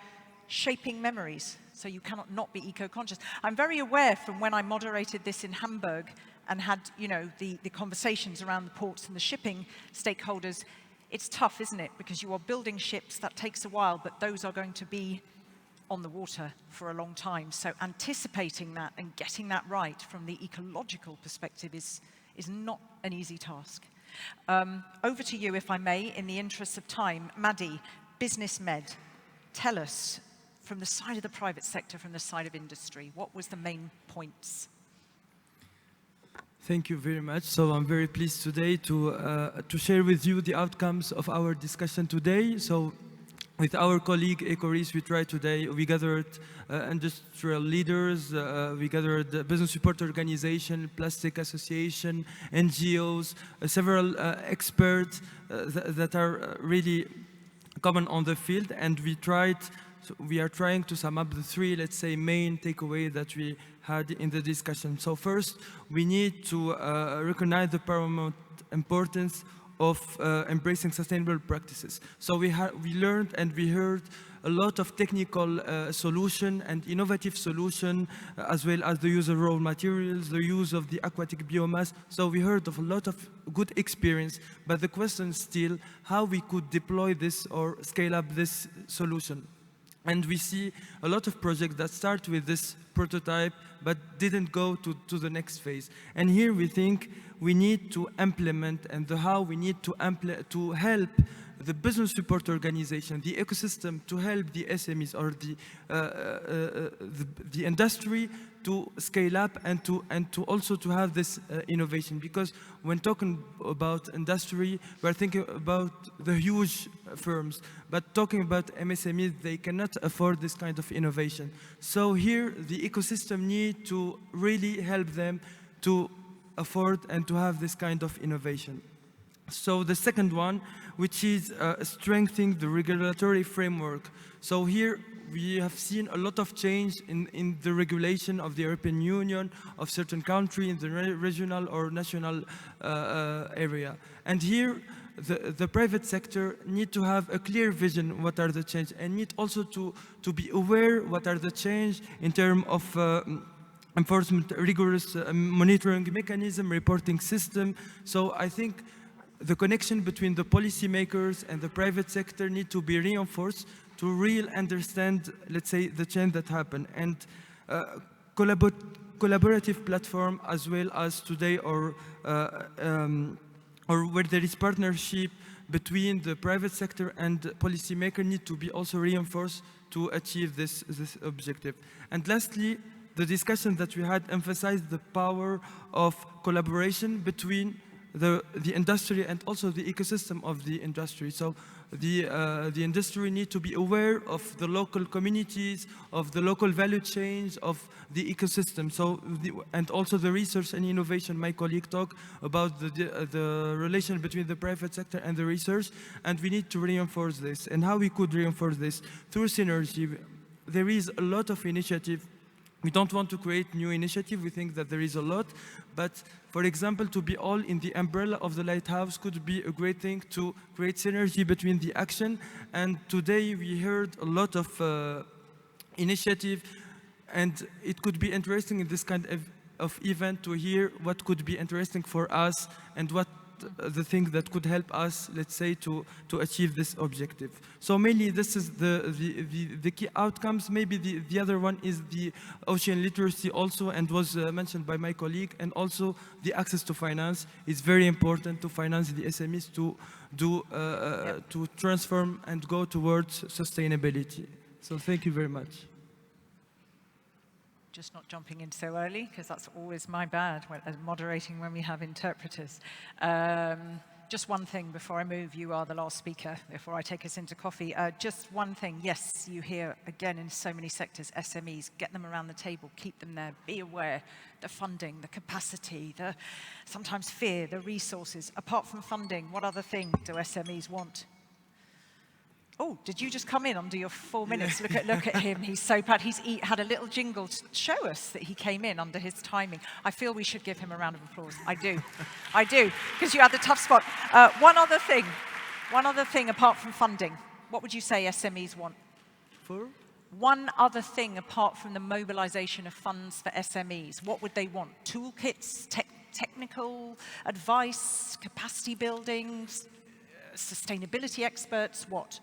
shaping memories. So you cannot not be eco-conscious. I'm very aware from when I moderated this in Hamburg and had, you know, the conversations around the ports and the shipping stakeholders. It's tough, isn't it? Because you are building ships, that takes a while, but those are going to be on the water for a long time. So anticipating that and getting that right from the ecological perspective is not an easy task. Over to you, if I may, in the interest of time. Maddie, BlueMissionMed, tell us, from the side of the private sector, from the side of industry, what was the main points? Thank you very much. So I'm very pleased today to share with you the outcomes of our discussion today. So with our colleague Ecoris, we tried today, we gathered industrial leaders, we gathered business support organization, plastic association, NGOs, several experts that are really common on the field, and we are trying to sum up the three, let's say, main takeaways that we had in the discussion. So first, we need to recognize the paramount importance of embracing sustainable practices. So we learned and we heard a lot of technical solution and innovative solution, as well as the use of raw materials, the use of the aquatic biomass. So we heard of a lot of good experience, but the question is still how we could deploy this or scale up this solution. And we see a lot of projects that start with this prototype, but didn't go to the next phase. And here we think we need to implement, and how we need to help the business support organization, the ecosystem, to help the SMEs or the industry to scale up and to also to have this innovation. Because when talking about industry, we're thinking about the huge firms, but talking about MSMEs, they cannot afford this kind of innovation. So here, the ecosystem need to really help them to afford and to have this kind of innovation. So the second one, which is strengthening the regulatory framework. So here we have seen a lot of change in the regulation of the European Union, of certain countries in the regional or national area. And here the private sector need to have a clear vision what are the changes, and need also to be aware what are the changes in terms of enforcement, rigorous monitoring mechanism, reporting system. So I think the connection between the policymakers and the private sector need to be reinforced to really understand, let's say, the change that happened. And collaborative platform, as well as today, or where there is partnership between the private sector and policymaker, need to be also reinforced to achieve this objective. And lastly, the discussion that we had emphasized the power of collaboration between the industry and also the ecosystem of the industry. So the industry need to be aware of the local communities, of the local value chains, of the ecosystem. So and also the research and innovation. My colleague talked about the relation between the private sector and the research, and we need to reinforce this. And how we could reinforce this? Through synergy. There is a lot of initiative. We don't want to create new initiative. We think that there is a lot, but for example, to be all in the umbrella of the lighthouse could be a great thing to create synergy between the action. And today we heard a lot of initiative, and it could be interesting in this kind of event to hear what could be interesting for us and what the thing that could help us, let's say, to achieve this objective. So mainly this is the key outcomes. Maybe the other one is the ocean literacy also, and was mentioned by my colleague, and also the access to finance is very important to finance the SMEs to transform and go towards sustainability. So thank you very much. Just not jumping in so early, because that's always my bad as moderating when we have interpreters. Just one thing before I move, you are the last speaker, before I take us into coffee. Just one thing, yes, you hear again in so many sectors, SMEs, get them around the table, keep them there, be aware, the funding, the capacity, the sometimes fear, the resources. Apart from funding, what other thing do SMEs want? Oh, did you just come in under your 4 minutes? Yeah. Look at him. He's so proud. He's had a little jingle to show us that he came in under his timing. I feel we should give him a round of applause. I do, because you had the tough spot. One other thing apart from funding. What would you say SMEs want? One other thing apart from the mobilization of funds for SMEs. What would they want? Toolkits, technical advice, capacity building, sustainability experts, what?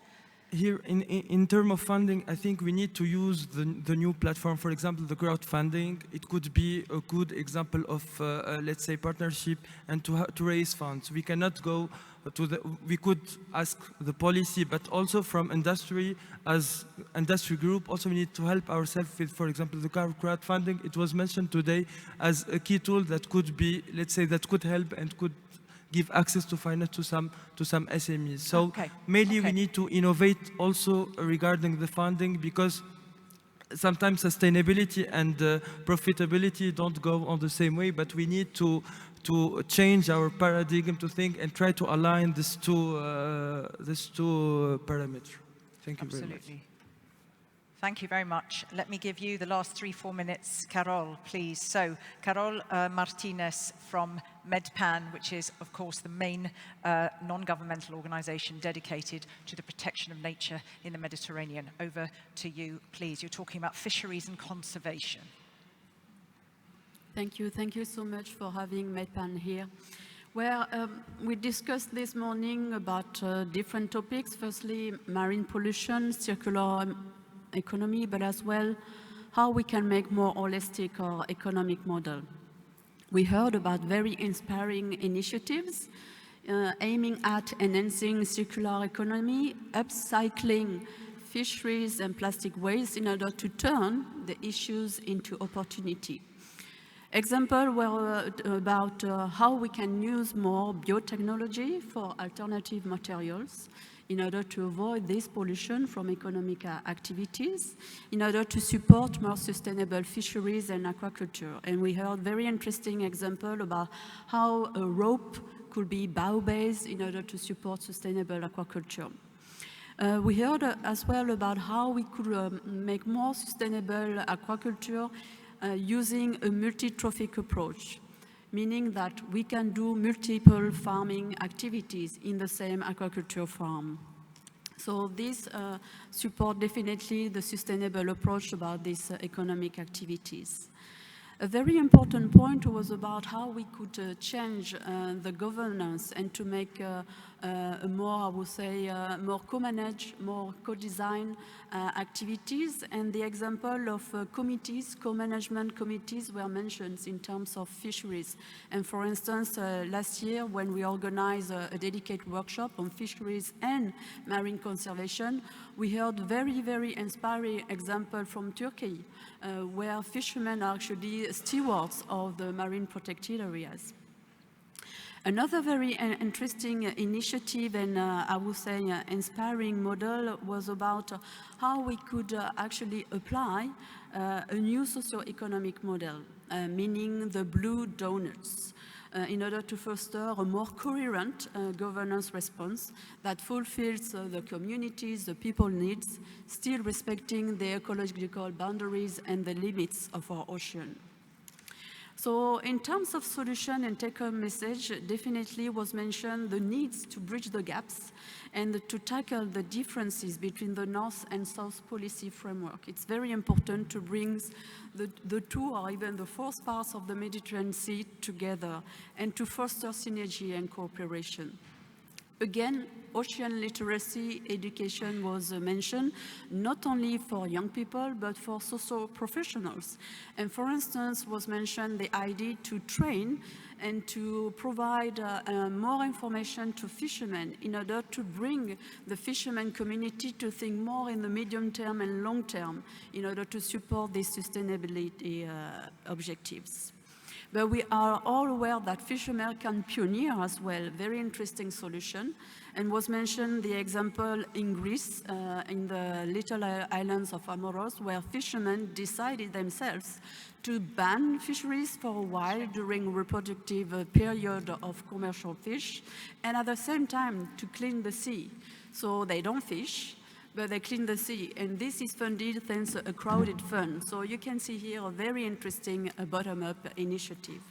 Here, in terms of funding, I think we need to use the new platform. For example, the crowdfunding. It could be a good example of, let's say, partnership and to raise funds. We cannot go to we could ask the policy, but also from industry, as industry group, also we need to help ourselves with, for example, the crowdfunding. It was mentioned today as a key tool that could be, let's say, that could help and could give access to finance to some SMEs. So mainly we need to innovate also regarding the funding, because sometimes sustainability and profitability don't go on the same way, but we need to change our paradigm to think and try to align these two parameters. Thank you very much. Thank you very much. Let me give you the last 3-4 minutes. Carol, please. So, Carol Martinez from MedPan, which is, of course, the main non-governmental organization dedicated to the protection of nature in the Mediterranean. Over to you, please. You're talking about fisheries and conservation. Thank you. Thank you so much for having MedPan here. Well, we discussed this morning about different topics. Firstly, marine pollution, circular economy, but as well how we can make more holistic our economic model. We heard about very inspiring initiatives aiming at enhancing circular economy, upcycling fisheries and plastic waste in order to turn the issues into opportunity. Examples were about how we can use more biotechnology for alternative materials in order to avoid this pollution from economic activities, in order to support more sustainable fisheries and aquaculture. And we heard very interesting example about how a rope could be bio-based in order to support sustainable aquaculture. We heard as well about how we could make more sustainable aquaculture using a multi-trophic approach, meaning that we can do multiple farming activities in the same aquaculture farm. So this support definitely the sustainable approach about these economic activities. A very important point was about how we could change the governance and to make a more, I would say, more co-manage, more co-design activities. And the example of committees, co-management committees were mentioned in terms of fisheries. And for instance, last year when we organized a dedicated workshop on fisheries and marine conservation, we heard very, very inspiring example from Turkey, where fishermen are actually stewards of the marine protected areas. Another very interesting initiative and I would say inspiring model was about how we could actually apply a new socio-economic model, meaning the blue donuts, in order to foster a more coherent governance response that fulfills the communities, the people needs, still respecting the ecological boundaries and the limits of our ocean. So in terms of solution and take-home message, definitely was mentioned the needs to bridge the gaps and to tackle the differences between the North and South policy framework. It's very important to bring the two or even the fourth parts of the Mediterranean Sea together and to foster synergy and cooperation. Again, ocean literacy education was mentioned, not only for young people, but for social professionals. And for instance, was mentioned the idea to train and to provide more information to fishermen in order to bring the fishermen community to think more in the medium term and long term in order to support these sustainability objectives. But we are all aware that fishermen can pioneer as well, very interesting solution. And was mentioned the example in Greece, in the little islands of Amoros, where fishermen decided themselves to ban fisheries for a while during reproductive period of commercial fish, and at the same time to clean the sea. So they don't fish, but they clean the sea, and this is funded thanks to a crowded fund. So you can see here a very interesting bottom-up initiative.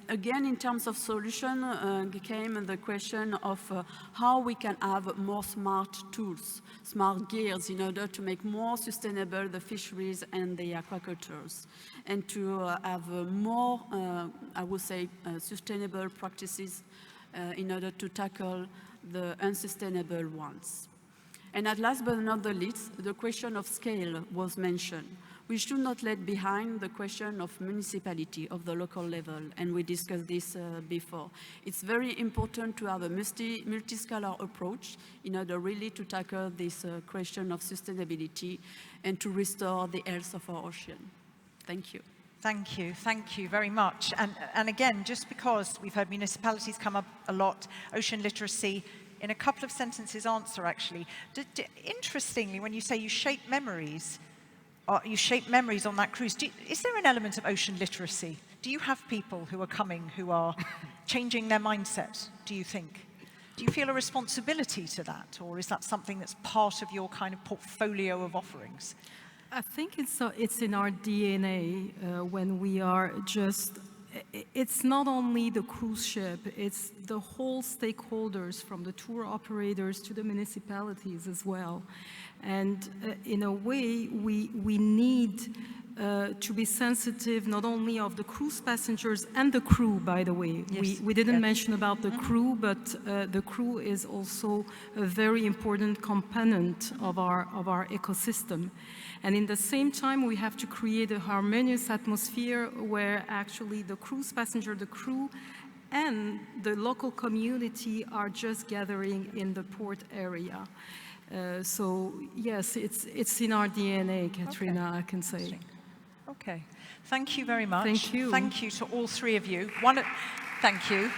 Again, in terms of solution, came the question of how we can have more smart tools, smart gears in order to make more sustainable the fisheries and the aquacultures, and to have more, I would say, sustainable practices in order to tackle the unsustainable ones. And at last but not the least, the question of scale was mentioned. We should not let behind the question of municipality, of the local level, and we discussed this before. It's very important to have a multi-scalar approach in order really to tackle this question of sustainability and to restore the health of our ocean. Thank you. Thank you very much. And again, just because we've heard municipalities come up a lot, ocean literacy, in a couple of sentences answer actually. Interestingly, when you say you shape memories on that cruise, is there an element of ocean literacy? Do you have people who are coming who are changing their mindset, do you think? Do you feel a responsibility to that, or is that something that's part of your kind of portfolio of offerings? I think it's in our DNA when we are just, it's not only the cruise ship, it's the whole stakeholders from the tour operators to the municipalities as well. And in a way, we need to be sensitive not only of the cruise passengers and the crew, by the way. Yes. We didn't mention about the crew, but the crew is also a very important component of our ecosystem. And in the same time, we have to create a harmonious atmosphere where actually the cruise passenger, the crew, and the local community are just gathering in the port area. So yes, it's in our DNA, Katrina, okay. I can say. Okay, thank you very much. Thank you. Thank you to all three of you. Thank you.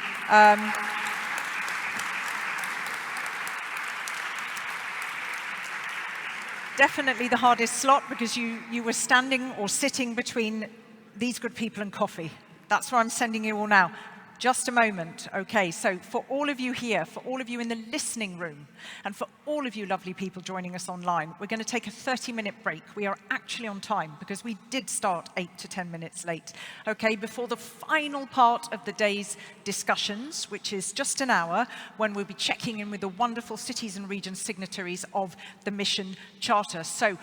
Definitely the hardest slot because you were standing or sitting between these good people and coffee. That's where I'm sending you all now. Just a moment, okay, so for all of you here, for all of you in the listening room, and for all of you lovely people joining us online, we're going to take a 30-minute break. We are actually on time because we did start 8 to 10 minutes late, okay, before the final part of the day's discussions, which is just an hour, when we'll be checking in with the wonderful cities and regions signatories of the Mission Charter. So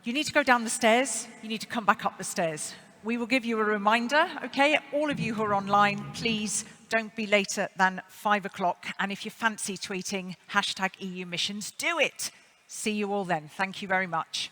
you need to go down the stairs, you need to come back up the stairs. We will give you a reminder, okay? All of you who are online, please don't be later than 5 o'clock. And if you fancy tweeting #EU Missions, do it. See you all then. Thank you very much.